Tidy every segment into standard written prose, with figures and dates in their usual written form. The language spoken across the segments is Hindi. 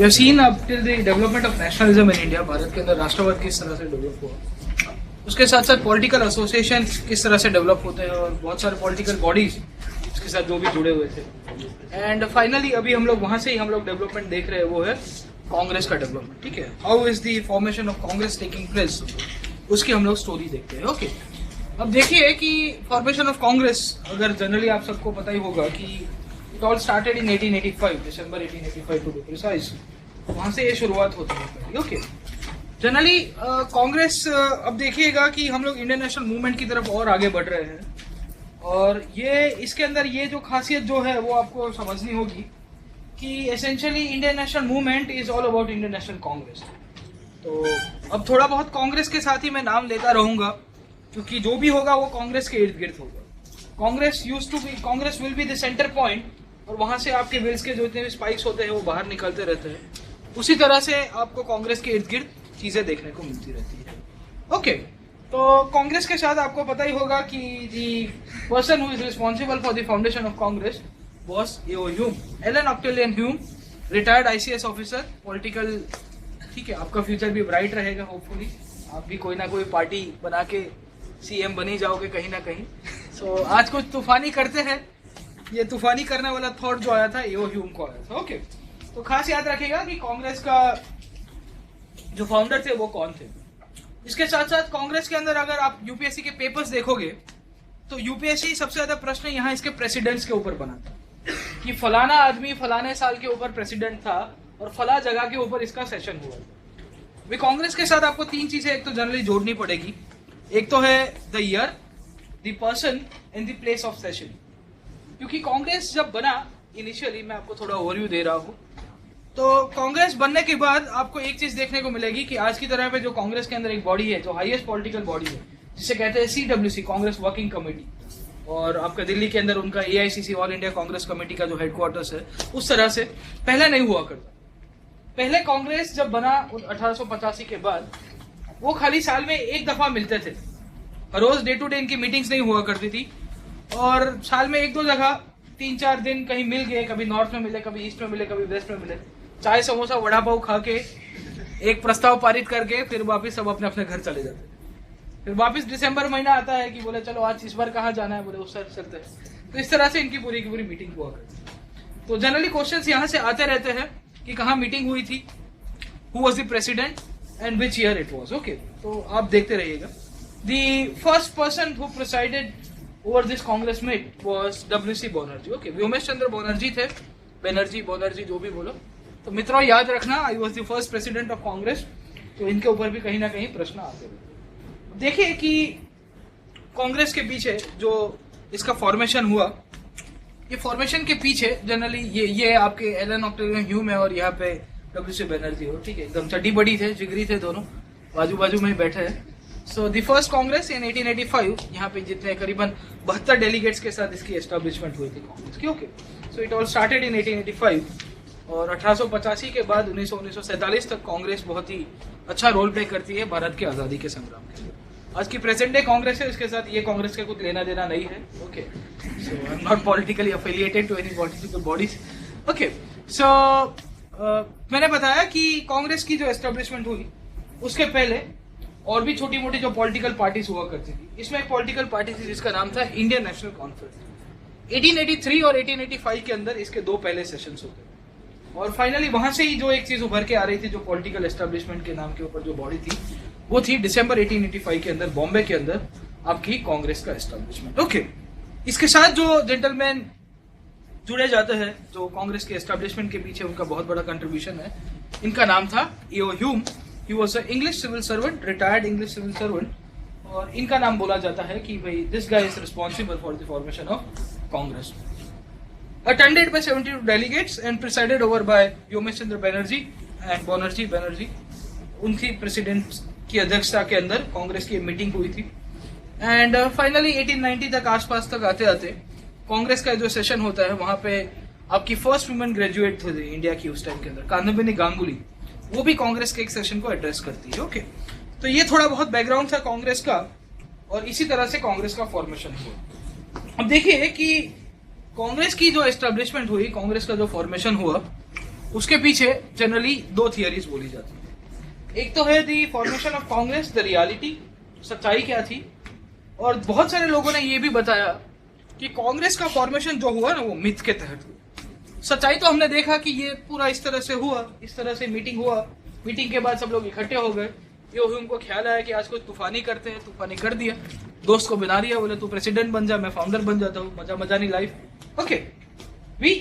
We have seen up till the development of nationalism in India, Bharat के अंदर राष्ट्रवाद किस तरह से डेवलप हुआ, उसके साथ साथ पॉलिटिकल एसोसिएशन किस तरह से डेवलप होते हैं और बहुत सारे पॉलिटिकल बॉडीज इसके साथ जो भी जुड़े हुए थे। एंड फाइनली अभी हम लोग वहां से ही हम लोग डेवलपमेंट देख रहे हैं, वो है कांग्रेस का डेवलपमेंट। ठीक है, how is the formation of Congress taking place, उसकी हम लोग स्टोरी देखते हैं। ओके, अब देखिए कि फॉर्मेशन ऑफ कांग्रेस, अगर जनरली आप सबको पता ही होगा कि it all started in 1885, December 1885 to be precise, वहां से ये शुरुआत होती है। ओके, जनरली कांग्रेस, अब देखिएगा कि हम लोग इंडियन नेशनल मूवमेंट की तरफ और आगे बढ़ रहे हैं और ये इसके अंदर ये जो खासियत जो है वो आपको समझनी होगी कि essentially Indian national movement is all about Indian national Congress. तो अब थोड़ा बहुत कांग्रेस के साथ ही मैं नाम लेता रहूंगा, क्योंकि जो भी होगा वो कांग्रेस के इर्द गिर्द होगा। Congress will be the centre point, और वहां से आपके व्हील्स के जो इतने भी स्पाइक्स होते हैं वो बाहर निकलते रहते हैं। उसी तरह से आपको कांग्रेस के इर्द गिर्द चीजें देखने को मिलती रहती है। ओके, तो कांग्रेस के साथ आपको पता ही होगा कि the person who is responsible for the foundation of Congress was A.O. Hume, Allan Octavian Hume, retired ICS officer, political. ठीक है, आपका फ्यूचर भी ब्राइट रहेगा, होपफुली आप भी कोई ना कोई पार्टी बना के CM बन ही जाओगे कहीं ना कहीं। सो आज कुछ तूफानी करते हैं, ये तूफानी करने वाला थॉट जो आया था A.O. ह्यूम को आया था। ओके, तो खास याद रखिएगा कि कांग्रेस का जो फाउंडर थे वो कौन थे। इसके साथ साथ कांग्रेस के अंदर अगर आप यूपीएससी के पेपर्स देखोगे तो यूपीएससी सबसे ज्यादा प्रश्न यहाँ इसके प्रेसिडेंट्स के ऊपर बना था कि फलाना आदमी फलाने साल के ऊपर प्रेसिडेंट था और फला जगह के ऊपर इसका सेशन हुआ था। वे कांग्रेस के साथ आपको तीन चीजें एक तो जनरली जोड़नी पड़ेगी। एक तो है the year, the person and the place of session. क्योंकि कांग्रेस जब बना इनिशियली, मैं आपको थोड़ा ओवरव्यू दे रहा हूँ, तो कांग्रेस बनने के बाद आपको एक चीज देखने को मिलेगी कि आज की तरह पे जो कांग्रेस के अंदर एक बॉडी है जो हाईएस्ट पॉलिटिकल बॉडी है, जिसे कहते हैं CWC, कांग्रेस वर्किंग कमेटी, और आपका दिल्ली के अंदर उनका AICC, all India Congress committee का जो हेडक्वार्टर्स है, उस तरह से पहले नहीं हुआ करता। पहले कांग्रेस जब बना 1885 के बाद, वो खाली साल में एक दफा मिलते थे, रोज डे टू डे इनकी मीटिंग्स नहीं हुआ करती थी, और साल में एक दो जगह 3-4 दिन कहीं मिल गए, कभी नॉर्थ में मिले, कभी ईस्ट में मिले, कभी वेस्ट में मिले, चाय समोसा वड़ा पाव खा के एक प्रस्ताव पारित करके फिर वापिस सब अपने अपने घर चले जाते। फिर वापिस दिसंबर महीना आता है कि बोले चलो आज इस बार कहाँ जाना है, बोले उस साइड चलते हैं। तो इस तरह से इनकी पूरी की पूरी मीटिंग हुआ करती। तो जनरली क्वेश्चंस यहाँ से आते रहते हैं कि कहाँ मीटिंग हुई थी, who was the president and which year it was. Okay, तो आप देखते रहिएगा। The first person who presided over this Congress meet was WC Banerjee. Okay, Womesh Chandra Banerjee थे, बनर्जी जो भी बोलो। तो मित्रों याद रखना, I was the first president of Congress. तो इनके ऊपर भी कहीं ना कहीं प्रश्न आते हैं। देखिए कि कांग्रेस के पीछे जो इसका फॉर्मेशन हुआ, ये फॉर्मेशन के पीछे जनरली ये आपके एलन ऑक्टेवियन ह्यूम है और यहाँ पे WC बनर्जी हो। ठीक है, एकदम चड्डी बड़ी थे, जिगरी थे, दोनों बाजू बाजू में ही बैठे हैं। सो द फर्स्ट कांग्रेस इन 1885, यहाँ पे जितने करीबन 72 डेलीगेट्स के साथ इसकी एस्टेब्लिशमेंट हुई थी कांग्रेस की। Okay, so it all started in 1885, और 1885 के बाद 1947 तक कांग्रेस बहुत ही अच्छा रोल प्ले करती है भारत की आज़ादी के संग्राम के लिए। आज की प्रेजेंट डे कांग्रेस है, इसके साथ ये कांग्रेस का कुछ लेना देना नहीं है। Okay, so I am not politically affiliated to any political bodies. Okay, so मैंने बताया कि कांग्रेस की जो एस्टेब्लिशमेंट हुई उसके पहले और भी छोटी मोटी जो पॉलिटिकल पार्टीज हुआ करती थी। इसमें एक पॉलिटिकल पार्टी थी जिसका नाम था इंडियन नेशनल कॉन्फ्रेंस। 1883 और 1885 के अंदर इसके दो पहले सेशंस होते थे, और फाइनली वहां से ही जो एक चीज उभर के आ रही थी, जो पॉलिटिकल एस्टेब्लिशमेंट के नाम के ऊपर जो बॉडी थी, वो थी दिसंबर 1885 के अंदर बॉम्बे के अंदर आपकी कांग्रेस का एस्टेब्लिशमेंट। ओके, इसके साथ जो जेंटलमैन जुड़े जाते हैं जो कांग्रेस के एस्टेब्लिशमेंट के पीछे उनका बहुत बड़ा कंट्रीब्यूशन है, इनका नाम था A.O. Hume. He was a English civil servant, retired English civil servant, और इनका नाम बोला जाता है कि भाई this guy is responsible for the formation of Congress. Attended by 72 delegates and presided over by Womesh Chandra Banerjee and Banerjee. उनकी प्रेसिडेंट की अध्यक्षता के अंदर कांग्रेस की मीटिंग हुई थी, एंड फाइनली 1890 तक आसपास तक आते आते कांग्रेस का जो सेशन होता है, वहां पे आपकी फर्स्ट वुमेन ग्रेजुएट थे इंडिया की उस टाइम के अंदर, कादम्बिनी गांगुली, वो भी कांग्रेस के एक सेशन को एड्रेस करती है। ओके, तो ये थोड़ा बहुत बैकग्राउंड था कांग्रेस का, और इसी तरह से कांग्रेस का फॉर्मेशन हुआ। अब देखिए कि कांग्रेस की जो एस्टेब्लिशमेंट हुई, कांग्रेस का जो फॉर्मेशन हुआ, उसके पीछे जनरली दो थियरीज बोली जाती है। एक तो है दी formation of Congress, the reality, सच्चाई क्या थी, और बहुत सारे लोगों ने ये भी बताया कि कांग्रेस का फॉर्मेशन जो हुआ ना वो मिथ के तहत हुआ। सच्चाई तो हमने देखा कि ये पूरा इस तरह से हुआ, इस तरह से मीटिंग हुआ, मीटिंग के बाद सब लोग इकट्ठे हो गए, ये उनको ख्याल आया कि आज कुछ तूफानी करते हैं, तूफानी कर दिया, दोस्त को बना दिया, बोले तू प्रेसिडेंट बन जा, मैं फाउंडर बन जाता हूँ, मजा मजा नहीं लाइफ। ओके वी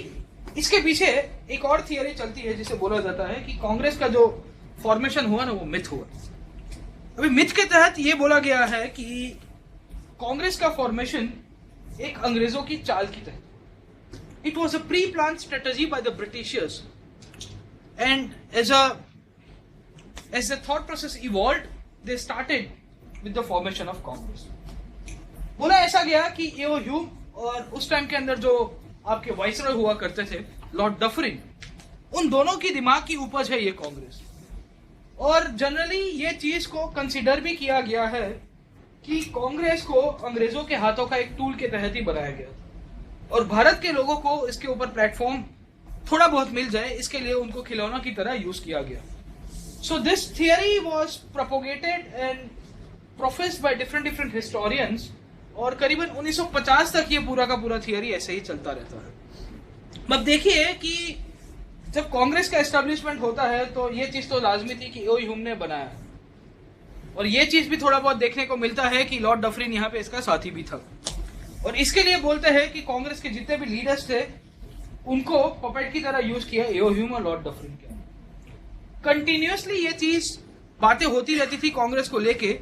इसके पीछे एक और थियरी चलती है जिसे बोला जाता है कि कांग्रेस का जो फॉर्मेशन हुआ ना वो मिथ हुआ। अभी मिथ के तहत ये बोला गया है कि कांग्रेस का फॉर्मेशन एक अंग्रेजों की चाल की तहत, it was a pre plan strategy by the Britishers and as the thought process evolved, they started with the formation of Congress. बोला ऐसा गया कि एओ ह्यूम और उस टाइम के अंदर जो आपके वाइसरॉय हुआ करते थे लॉर्ड डफरिन, उन दोनों की दिमाग की उपज है ये कांग्रेस। और जनरली ये चीज को कंसिडर भी किया गया है कि कांग्रेस को अंग्रेजों के हाथों का एक टूल के तहत ही बनाया गया था और भारत के लोगों को इसके ऊपर प्लेटफॉर्म थोड़ा बहुत मिल जाए इसके लिए उनको खिलौना की तरह यूज किया गया। So this theory was propagated and professed by different historians और करीबन 1950 तक ये पूरा का पूरा थियरी ऐसे ही चलता रहता है। अब देखिए कि जब कांग्रेस का एस्टेब्लिशमेंट होता है तो ये चीज तो लाजमी थी कि एओ ह्यूम ने बनाया, और ये चीज भी थोड़ा बहुत देखने को मिलता है कि लॉर्ड डफरिन यहाँ पे इसका साथी भी था, और इसके लिए बोलते हैं कि कांग्रेस के जितने भी लीडर्स थे उनको पपेट की तरह यूज किया एओ ह्यूम और लॉर्ड डफरिन के। कंटिन्यूअसली ये चीज बातें होती रहती थी कांग्रेस को लेके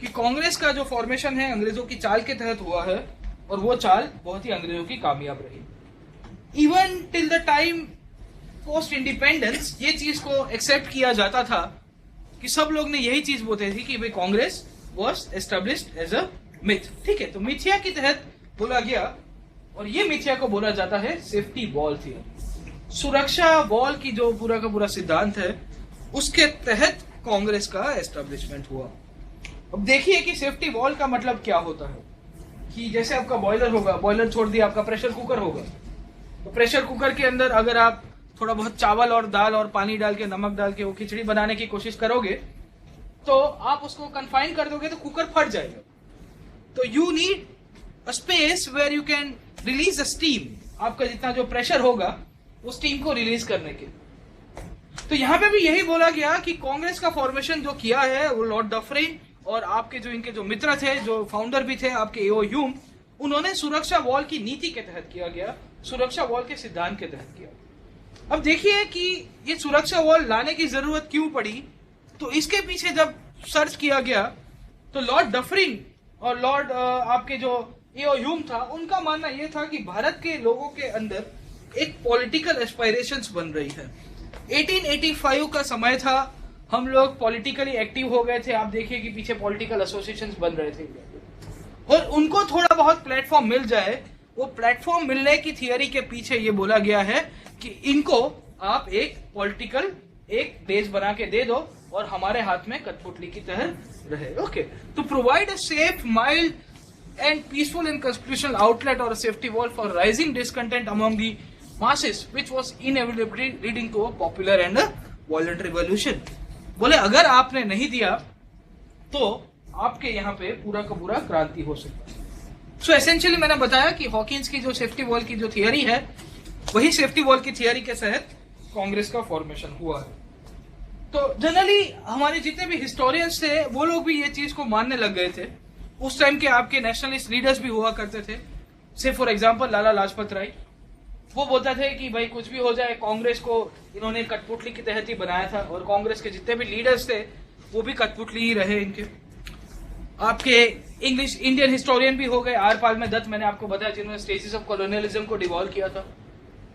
कि कांग्रेस का जो फॉर्मेशन है अंग्रेजों की चाल के तहत हुआ है और वो चाल बहुत ही अंग्रेजों की कामयाब रही। Even till the time post independence ये चीज को एक्सेप्ट किया जाता था कि सब लोग ने यही चीज बोलते थे कि भाई Congress was established as a myth. ठीक है, तो मिथ्या के तहत बोला गया, और ये मिथ्या को बोला जाता है सेफ्टी वॉल थियरी। सुरक्षा वॉल की जो पूरा का पूरा सिद्धांत है उसके तहत कांग्रेस का एस्टेब्लिशमेंट हुआ। अब देखिए कि सेफ्टी वॉल का मतलब क्या होता है कि जैसे आपका बॉयलर होगा, बॉयलर छोड़ दिया, आपका प्रेशर कुकर होगा, तो प्रेशर कुकर के अंदर अगर आप थोड़ा बहुत चावल और दाल और पानी डाल के, नमक डाल के वो खिचड़ी बनाने की कोशिश करोगे तो आप उसको कन्फाइन कर दोगे तो कुकर फट जाएगा। तो you need a space where you can release the steam, आपका जितना जो प्रेशर होगा उस टीम को रिलीज करने के। तो यहां पे भी यही बोला गया कि कांग्रेस का फॉर्मेशन जो किया है वो लॉर्ड डफरिन और आपके जो इनके जो मित्र थे, जो फाउंडर भी थे आपके एओ ह्यूम, उन्होंने सुरक्षा वॉल की नीति के तहत किया गया, सुरक्षा वॉल के सिद्धांत के तहत किया। अब देखिए कि ये सुरक्षा वॉल लाने की जरूरत क्यों पड़ी, तो इसके पीछे जब सर्च किया गया तो लॉर्ड डफरिन और लॉर्ड आपके जो एओ ह्यूम था उनका मानना यह था कि भारत के लोगों के अंदर एक पॉलिटिकल एस्पायरेशंस बन रही है। 1885 का समय था, हम लोग पॉलिटिकली एक्टिव हो गए थे, आप देखिए कि पीछे पॉलिटिकल एसोसिएशंस बन रहे थे और उनको थोड़ा बहुत प्लेटफॉर्म मिल जाए, वो प्लेटफॉर्म मिलने की थियरी के पीछे ये बोला गया है कि इनको आप एक पॉलिटिकल एक बेस बना के दे दो और हमारे हाथ में कठपुतली की तरह रहे। ओके, तो provide a safe, mild and peaceful and constitutional outlet or a safety wall for rising discontent among the masses which was inevitably leading to a popular and a violent revolution। बोले अगर आपने नहीं दिया तो आपके यहाँ पे पूरा का पूरा क्रांति हो सकता है। सो एसेंशियली मैंने बताया कि हॉकिंस की जो सेफ्टी वॉल की जो थियरी है वही सेफ्टी वॉल की थियरी के तहत कांग्रेस का फॉर्मेशन हुआ है। तो जनरली हमारे जितने भी हिस्टोरियंस थे वो लोग भी ये चीज को मानने लग गए थे। उस टाइम के आपके नेशनलिस्ट लीडर्स भी हुआ करते थे, से फॉर एग्जांपल लाला लाजपत राय, वो बोलते थे कि भाई कुछ भी हो जाए कांग्रेस को इन्होंने कठपुतली के तहत ही बनाया था, और कांग्रेस के जितने भी लीडर्स थे वो भी कठपुतली ही रहे इनके। आपके इंग्लिश इंडियन हिस्टोरियन भी हो गए, आर पालमे दत्त, मैंने आपको बताया, जिन्होंने स्टेसिस ऑफ कॉलोनियलिज्म को डिवॉल्व किया था,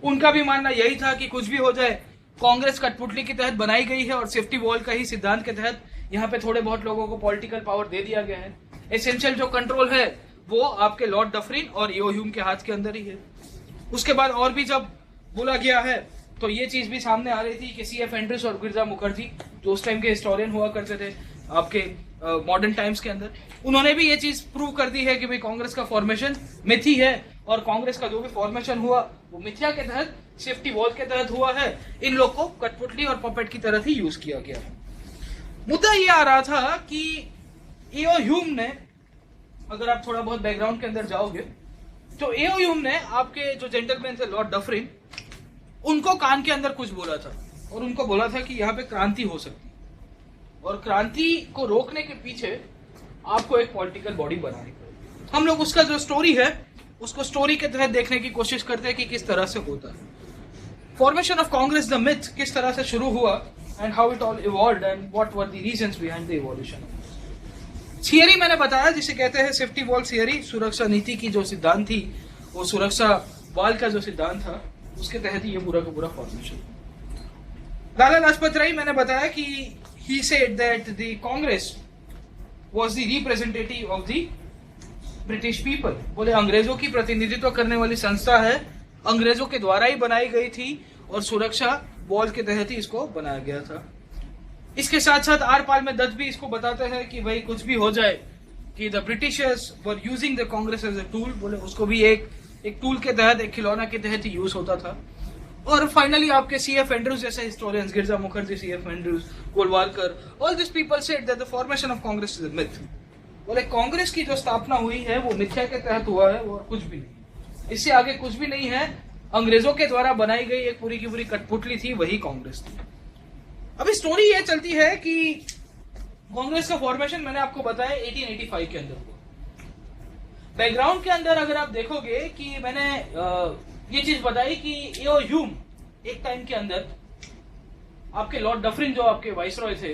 उनका भी मानना यही था कि कुछ भी हो जाए कांग्रेस कठपुतली के तहत बनाई गई है और सेफ्टी वॉल का ही सिद्धांत के तहत यहाँ पे थोड़े बहुत लोगों को पॉलिटिकल पावर दे दिया गया है। एसेंशियल जो कंट्रोल है वो आपके लॉर्ड डफरिन और एओ ह्यूम के हाथ के अंदर ही है। उसके बाद और भी जब बोला गया है तो ये चीज भी सामने आ रही थी कि सी एफ एंड्रिस और गिरजा मुखर्जी जो उस टाइम के हिस्टोरियन हुआ करते थे आपके मॉडर्न टाइम्स के अंदर, उन्होंने भी ये चीज प्रूव कर दी है कि भाई कांग्रेस का फॉर्मेशन मिथी है और कांग्रेस का जो भी फॉर्मेशन हुआ वो मिथ्या के तहत सेफ्टी वॉल के तहत हुआ है, इन लोग को कठपुतली और पपेट की तरह ही यूज किया गया है। मुद्दा ये आ रहा था कि एओ ह्यूम ने, अगर आप थोड़ा बहुत बैकग्राउंड के अंदर जाओगे तो एओ ह्यूम ने आपके जो जेंटलमैन थे लॉर्ड डफरिन, उनको कान के अंदर कुछ बोला था और उनको बोला था कि यहाँ पे क्रांति हो सकती है और क्रांति को रोकने के पीछे आपको एक पॉलिटिकल बॉडी बनानी पड़ेगी। हम लोग उसका जो स्टोरी है उसको स्टोरी के तहत देखने की कोशिश करते हैं कि किस तरह से होता है। Formation of Congress the myth किस तरह से शुरू हुआ and how it all evolved and what were the reasons behind the evolution. Theory मैंने बताया जिसे कहते हैं सेफ्टी वॉल थियरी। सुरक्षा नीति की जो सिद्धांत थी, वो सुरक्षा वाल का जो सिद्धांत था, उसके तहत ही ये पूरा का पूरा फॉर्मेशन। लाला लाजपत राय, मैंने बताया कि he said that the Congress was the representative of the British people। बोले अंग्रेजों की प्रतिनिधित्व करने वाली संस्था है, अंग्रेजों के द्वारा ही बनाई गई थी और सुरक्षा वॉल के तहत ही इसको बनाया गया था। इसके साथ साथ आर पाल में दत्त भी इसको बताते हैं कि भाई कुछ भी हो जाए कि the Britishers were using the Congress as a tool. बोले उसको भी एक टूल के तहत, एक खिलौना के तहत ही यूज होता था। और फाइनली आपके सीएफ एंड्रूज जैसे historians, Girija Mukherjee, CF Andrews, Golwalkar, all this people said that the formation of Congress is a myth. बोले कांग्रेस की जो स्थापना हुई है वो मिथ्या के तहत हुआ है, वो कुछ भी नहीं, इससे आगे कुछ भी नहीं है। अंग्रेजों के द्वारा बनाई गई एक पूरी की पूरी कठपुतली थी, वही कांग्रेस थी। अभी स्टोरी ये चलती है कि कांग्रेस का फॉर्मेशन मैंने आपको बताया 1885 के अंदर हुआ। बैकग्राउंड के अंदर अगर आप देखोगे कि मैंने ये चीज बताई कि एओ ह्यूम एक टाइम के अंदर आपके लॉर्ड डफरिन जो आपके वाइसरॉय थे,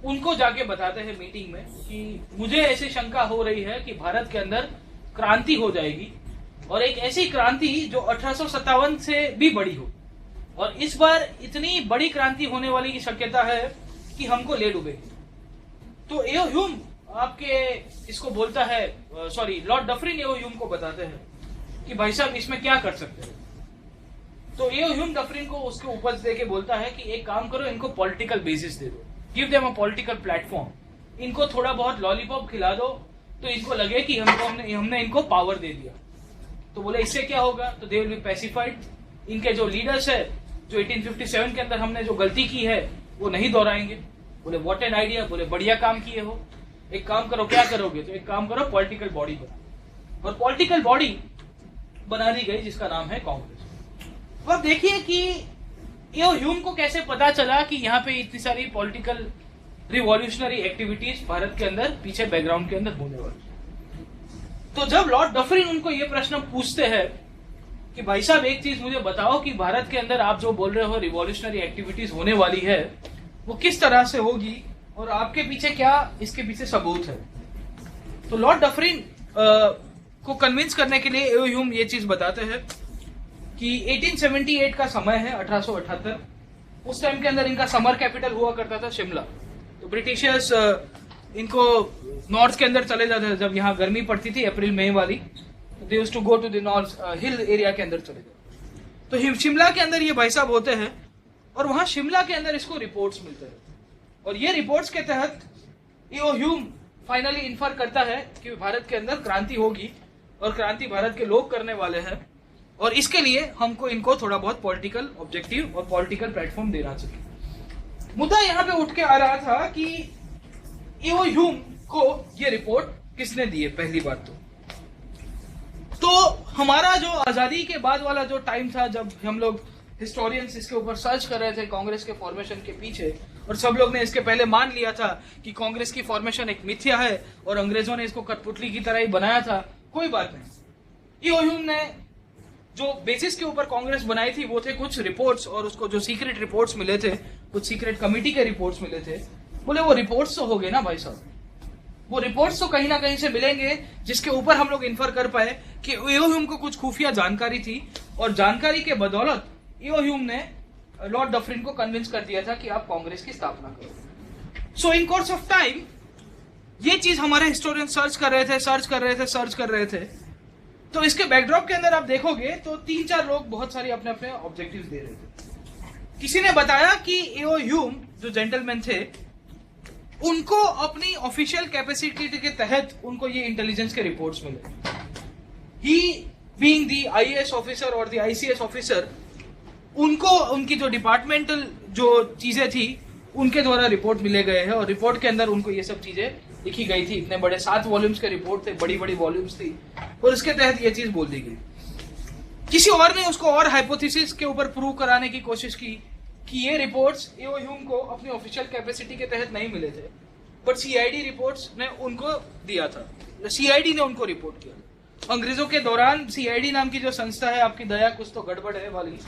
उनको जाके बताते हैं मीटिंग में कि मुझे ऐसी शंका हो रही है कि भारत के अंदर क्रांति हो जाएगी और एक ऐसी क्रांति जो 1857 से भी बड़ी हो, और इस बार इतनी बड़ी क्रांति होने वाली की शक्यता है कि हमको ले डूबेगी। तो एओ ह्यूम आपके इसको बोलता है, सॉरी लॉर्ड डफरिन एओ ह्यूम को बताते हैं कि भाई साहब इसमें क्या कर सकते हैं। तो एओ ह्यूम डफरिन को उसके उपज दे के बोलता है कि एक काम करो, इनको पॉलिटिकल बेसिस दे दो, give them a political platform, इनको थोड़ा बहुत लॉलीपॉप खिला दो तो इनको लगे कि हमने इनको पावर दे दिया। तो बोले इससे क्या होगा, तो दे विल बी पैसिफाइड। इनके जो लीडर्स है, जो 1857 के अंदर हमने जो गलती की है वो नहीं दोहराएंगे। बोले व्हाट एन आइडिया, बोले बढ़िया काम किए हो, एक काम करो, क्या करोगे, तो एक काम करो पॉलिटिकल बॉडी बनाओ, और पॉलिटिकल बॉडी बना दी गई जिसका नाम है कांग्रेस। अब देखिए कि एओ ह्यूम को कैसे पता चला कि यहाँ पे इतनी सारी पॉलिटिकल रिवॉल्यूशनरी एक्टिविटीज भारत के अंदर पीछे बैकग्राउंड के अंदर होने वाली। तो जब लॉर्ड डफरिन उनको ये प्रश्न पूछते हैं कि भाई साहब एक चीज मुझे बताओ कि भारत के अंदर आप जो बोल रहे हो रिवॉल्यूशनरी एक्टिविटीज होने वाली है वो किस तरह से होगी और आपके पीछे क्या इसके पीछे सबूत है। तो लॉर्ड डफरिन को कन्विंस करने के लिए एओ ह्यूम ये चीज बताते हैं कि 1878 का समय है, 1878, उस टाइम के अंदर इनका समर कैपिटल हुआ करता था शिमला। तो ब्रिटिशर्स इनको नॉर्थ के अंदर चले जाते थे जब यहाँ गर्मी पड़ती थी अप्रैल मई वाली, they used to go to the north hill area के अंदर चले जाते। तो शिमला के अंदर ये भाई साहब होते हैं और वहां शिमला के अंदर इसको रिपोर्ट्स मिलते हैं, और ये रिपोर्ट्स के तहत एओ ह्यूम फाइनली इन्फर करता है कि भारत के अंदर क्रांति होगी और क्रांति भारत के लोग करने वाले हैं, और इसके लिए हमको इनको थोड़ा बहुत पॉलिटिकल ऑब्जेक्टिव और पॉलिटिकल प्लेटफॉर्म देना चाहिए। मुद्दा यहाँ पे उठ के आ रहा था कि एओ ह्यूम को ये रिपोर्ट किसने दी है। पहली बात तो हमारा जो आजादी के बाद वाला जो टाइम था, जब हम लोग हिस्टोरियंस इसके ऊपर सर्च कर रहे थे कांग्रेस के फॉर्मेशन के पीछे, और सब लोग ने इसके पहले मान लिया था कि कांग्रेस की फॉर्मेशन एक मिथ्या है और अंग्रेजों ने इसको कठपुतली की तरह ही बनाया था। कोई बात नहीं, एओ ह्यूम ने जो बेसिस के ऊपर कांग्रेस बनाई थी वो थे कुछ रिपोर्ट्स, और उसको जो सीक्रेट रिपोर्ट्स मिले थे, कुछ सीक्रेट कमिटी के रिपोर्ट्स मिले थे। बोले वो रिपोर्ट्स तो हो गए ना भाई साहब, वो रिपोर्ट्स तो कहीं ना कहीं से मिलेंगे जिसके ऊपर हम लोग इन्फर कर पाए कि एओ ह्यूम को कुछ खुफिया जानकारी थी, और जानकारी के बदौलत एओ ह्यूम ने लॉर्ड डफरिन को कन्विंस कर दिया था कि आप कांग्रेस की स्थापना करो। सो इन कोर्स ऑफ टाइम ये चीज हमारे हिस्टोरियन सर्च कर रहे थे। तो इसके बैकड्रॉप के अंदर आप देखोगे तो 3-4 लोग बहुत सारी अपने अपने ऑब्जेक्टिव्स दे रहे थे। किसी ने बताया कि एओ ह्यूम जो जेंटलमैन थे, उनको अपनी ऑफिशियल कैपेसिटी के तहत उनको ये इंटेलिजेंस के रिपोर्ट्स मिले। ही बीइंग द आईएएस ऑफिसर और द आईसीएस ऑफिसर, उनको उनकी जो डिपार्टमेंटल जो चीजें थी उनके द्वारा रिपोर्ट मिले गए हैं, और रिपोर्ट के अंदर उनको ये सब चीजें लिखी गई थी। इतने बड़े 7 वॉल्यूम्स के रिपोर्ट थे, बड़ी बड़ी वॉल्यूम्स थी, और इसके तहत ये चीज बोल दी गई। किसी और ने उसको और हाइपोथेसिस के ऊपर प्रूव कराने की कोशिश की कि ये रिपोर्ट्स एओ ह्यूम को अपनी ऑफिशियल कैपेसिटी के तहत नहीं मिले थे, बट सीआईडी रिपोर्ट्स ने उनको दिया था, सीआईडी ने उनको रिपोर्ट किया। अंग्रेजों के दौरान सीआईडी नाम की जो संस्था है, आपकी दया कुछ तो गड़बड़ है वाली,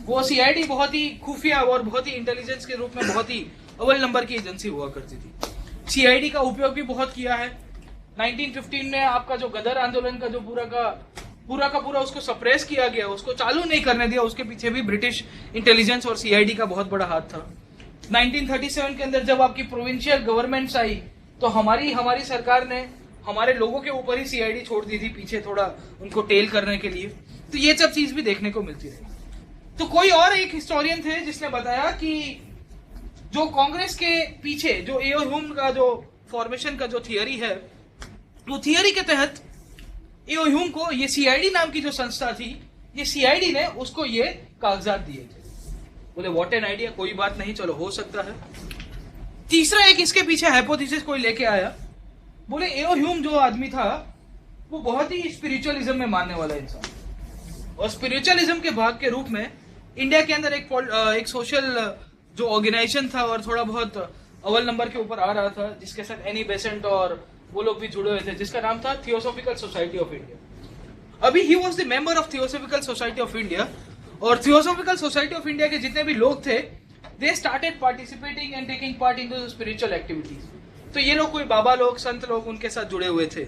वो सीआईडी बहुत ही खुफिया और बहुत ही इंटेलिजेंस के रूप में बहुत ही अव्वल नंबर की एजेंसी हुआ करती थी। सीआईडी का उपयोग भी बहुत किया है। 1915 में आपका जो गदर आंदोलन का जो पूरा उसको सप्रेस किया गया, उसको चालू नहीं करने दिया, उसके पीछे भी ब्रिटिश इंटेलिजेंस और सीआईडी का बहुत बड़ा हाथ था। 1937 के अंदर जब आपकी प्रोविंशियल गवर्नमेंट्स आई, तो हमारी सरकार ने हमारे लोगों के ऊपर ही सीआईडी छोड़ दी थी पीछे, थोड़ा उनको टेल करने के लिए। तो ये सब चीज भी देखने को मिलती रही। तो कोई और एक हिस्टोरियन थे जिसने बताया कि जो कांग्रेस के पीछे जो एओ ह्यूम का जो फॉर्मेशन का जो थियरी है, वो थियरी के तहत एओ ह्यूम को ये सीआईडी नाम की जो संस्था थी, ये सीआईडी ने उसको ये कागजात दिए थे। बोले व्हाट एन आइडिया, कोई बात नहीं, चलो हो सकता है। तीसरा एक इसके पीछे हाइपोथेसिस कोई लेके आया, बोले एओ ह्यूम जो आदमी था वो बहुत ही स्पिरिचुअलिज्म में मानने वाला इंसान, और स्पिरिचुअलिज्म के भाग के रूप में इंडिया के अंदर एक सोशल जो ऑर्गेनाइजेशन था और थोड़ा बहुत अव्वल नंबर के ऊपर आ रहा था, जिसके साथ एनी बेसेंट और वो लोग भी जुड़े हुए थे, जिसका नाम था थियोसॉफिकल सोसाइटी ऑफ इंडिया। अभी ही was the member of theosophical society of India, और थियोसॉफिकल सोसाइटी ऑफ इंडिया के जितने भी लोग थे, they started participating and taking part in spiritual activities. तो ये लोग कोई बाबा लोग, संत लोग उनके साथ जुड़े हुए थे,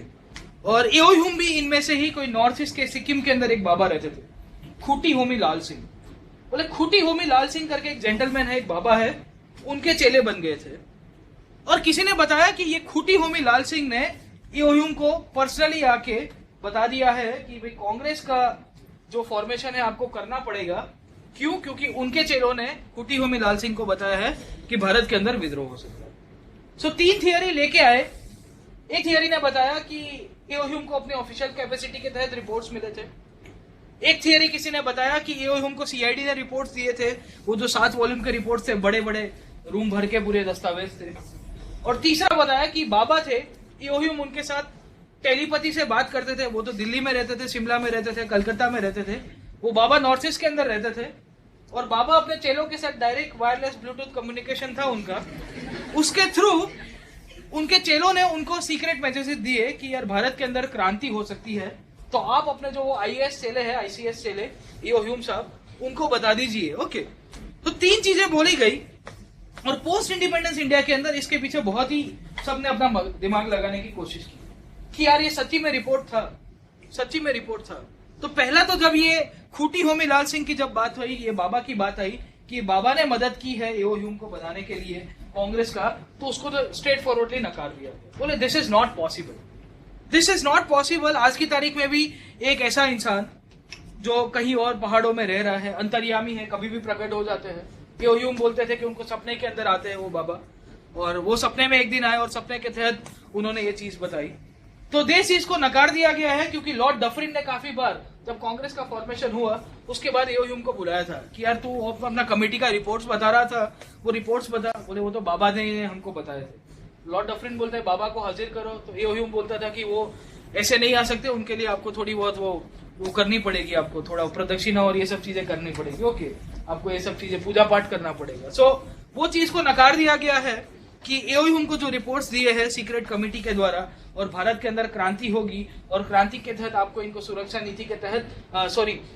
और एओ ह्यूम भी इनमें से ही कोई नॉर्थ ईस्ट के सिक्किम के अंदर एक बाबा रहते थे, खूटी होमी लाल सिंह। बोले खूटी होमी लाल सिंह करके एक जेंटलमैन है, एक बाबा है, उनके चेले बन गए थे। और किसी ने बताया कि ये खूटी होमी लाल सिंह ने एओ ह्यूम को पर्सनली आके बता दिया है कि भाई कांग्रेस का जो फॉर्मेशन है आपको करना पड़ेगा। क्यों? क्योंकि उनके चेलों ने खूटी होमी लाल सिंह को बताया है कि भारत के अंदर विद्रोह हो सकता है। सो 3 थियरी लेके आए। एक थियरी ने बताया कि एओ ह्यूम को अपनी ऑफिशियल कैपेसिटी के तहत रिपोर्ट्स मिले थे। एक थियरी किसी ने बताया कि एओ ह्यूम को सीआईडी ने रिपोर्ट्स दिए थे, वो जो 7 वॉल्यूम के रिपोर्ट्स थे, बड़े बड़े रूम भर के पूरे दस्तावेज थे। और तीसरा बताया कि बाबा थे, एओ ह्यूम उनके साथ टेलीपैथी से बात करते थे। वो तो दिल्ली में रहते थे, शिमला में रहते थे, कलकत्ता में रहते थे, वो बाबा नॉर्थ ईस्ट के अंदर रहते थे, और बाबा अपने चेलों के साथ डायरेक्ट वायरलेस ब्लूटूथ कम्युनिकेशन था उनका। उसके थ्रू उनके चेलों ने उनको सीक्रेट मैसेजेस दिए कि यार भारत के अंदर क्रांति हो सकती है, तो आप अपने जो वो आईएएस चेले हैं, आईसीएस चेले एओ ह्यूम साहब, उनको बता दीजिए। ओके, तो 3 चीजें बोली गई। और पोस्ट इंडिपेंडेंस इंडिया के अंदर इसके पीछे बहुत ही सबने अपना दिमाग लगाने की कोशिश की कि यार ये सच्ची में रिपोर्ट था, सच्ची में रिपोर्ट था। तो पहला तो जब ये खूटी होमी लाल सिंह की जब बात हुई, ये बाबा की बात आई कि बाबा ने मदद की है एओ ह्यूम को बनाने के लिए कांग्रेस का, तो उसको तो स्ट्रेट फॉरवर्डली नकार दिया। बोले this is not possible, this is not possible. आज की तारीख में भी एक ऐसा इंसान जो कहीं और पहाड़ों में रह रहा है, अंतर्यामी है, कभी भी प्रकट हो जाते हैं। एओ ह्यूम बोलते थे कि उनको सपने के अंदर आते हैं वो बाबा, और वो सपने में एक दिन आए और सपने के तहत उन्होंने ये चीज बताई। तो देश इसको नकार दिया गया है, क्योंकि लॉर्ड डफरिन ने काफी बार जब कांग्रेस का फॉर्मेशन हुआ उसके बाद एओ ह्यूम को बुलाया था कि यार तू अपना कमेटी का रिपोर्ट्स बता रहा था, वो रिपोर्ट्स बता। बोले वो तो बाबा ने हमको बताए थे। लॉर्ड डफरिन बोलते हैं बाबा को हाजिर करो, तो एओ ह्यूम बोलता था कि वो ऐसे नहीं आ सकते, उनके लिए आपको थोड़ी बहुत वो करनी पड़ेगी, आपको थोड़ा प्रदक्षिणा और ये सब चीजें करनी पड़ेगी। ओके, आपको ये सब चीजें पूजा पाठ करना पड़ेगा। सो वो चीज को नकार दिया गया है कि एओ ह्यूम को जो रिपोर्ट्स दिए हैं सीक्रेट कमेटी के द्वारा, और भारत के अंदर क्रांति होगी, और क्रांति के तहत आपको इनको सुरक्षा नीति के तहत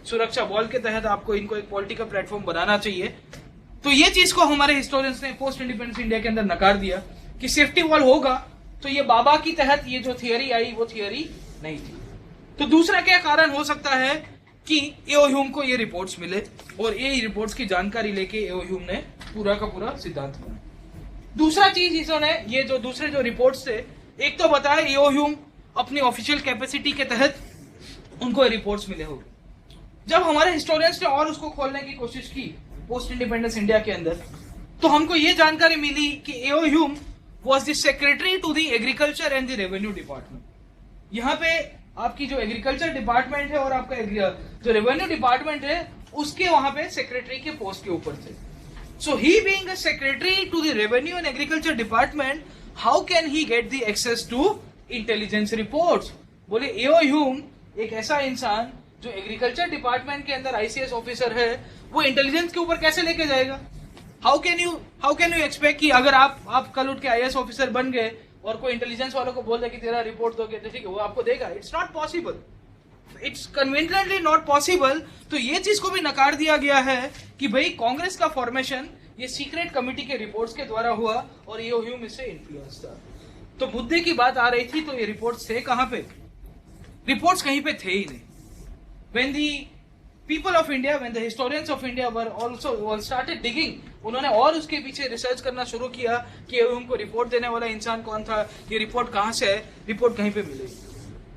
सुरक्षा बॉल के तहत आपको इनको एक पॉलिटिकल प्लेटफॉर्म बनाना चाहिए। तो ये चीज को हमारे हिस्टोरियंस ने पोस्ट इंडिपेंडेंस इंडिया के अंदर नकार दिया कि सेफ्टी वॉल होगा, तो ये बाबा की तहत ये जो थियरी आई वो थियरी नहीं थी। तो दूसरा क्या कारण हो सकता है कि एओ ह्यूम को ये रिपोर्ट्स मिले, और ये रिपोर्ट्स की जानकारी लेके एओ ह्यूम ने पूरा का पूरा सिद्धांत बनाया। दूसरा चीज इन्होंने ये जो दूसरे जो रिपोर्ट्स थे, एक तो बताया एओ ह्यूम अपनी ऑफिशियल कैपेसिटी के तहत उनको रिपोर्ट्स मिले होंगे। जब हमारे हिस्टोरियंस ने और उसको खोलने की कोशिश की पोस्ट इंडिपेंडेंस इंडिया के अंदर, तो हमको ये जानकारी मिली कि AO Hume was the secretary to the agriculture and the revenue department. यहाँ पे आपकी जो एग्रीकल्चर डिपार्टमेंट है और आपका जो रेवेन्यू डिपार्टमेंट है, उसके वहां पे सेक्रेटरी के पोस्ट के ऊपर थे. So he being a secretary to the revenue and agriculture department, how can he get the access to intelligence reports? बोले एओ ह्यूम एक ऐसा इंसान जो एग्रीकल्चर डिपार्टमेंट के अंदर आईसीएस ऑफिसर है, वो इंटेलिजेंस के ऊपर कैसे लेके जाएगा? हाउ कैन यू एक्सपेक्ट कि अगर आप कल उठ के आईएएस ऑफिसर बन गए और कोई इंटेलिजेंस वालों को बोल दे कि तेरा रिपोर्ट दोगे तो ठीक है वो आपको देगा? It's not possible. It's conveniently not possible. तो ये चीज को भी नकार दिया गया है कि भाई कांग्रेस का फॉर्मेशन ये सीक्रेट कमिटी के रिपोर्ट्स के द्वारा हुआ और ये ह्यूम इससे इन्फ्लुएंस था. तो मुद्दे की बात आ रही थी तो ये रिपोर्ट्स थे कहां पे? रिपोर्ट्स कहीं पे थे ही नहीं. When the people of India, when the historians of India were started digging, उन्होंने और उसके पीछे रिसर्च करना शुरू किया कि उनको रिपोर्ट देने वाला इंसान कौन था, ये रिपोर्ट कहां से है, रिपोर्ट कहीं पे मिलेगी.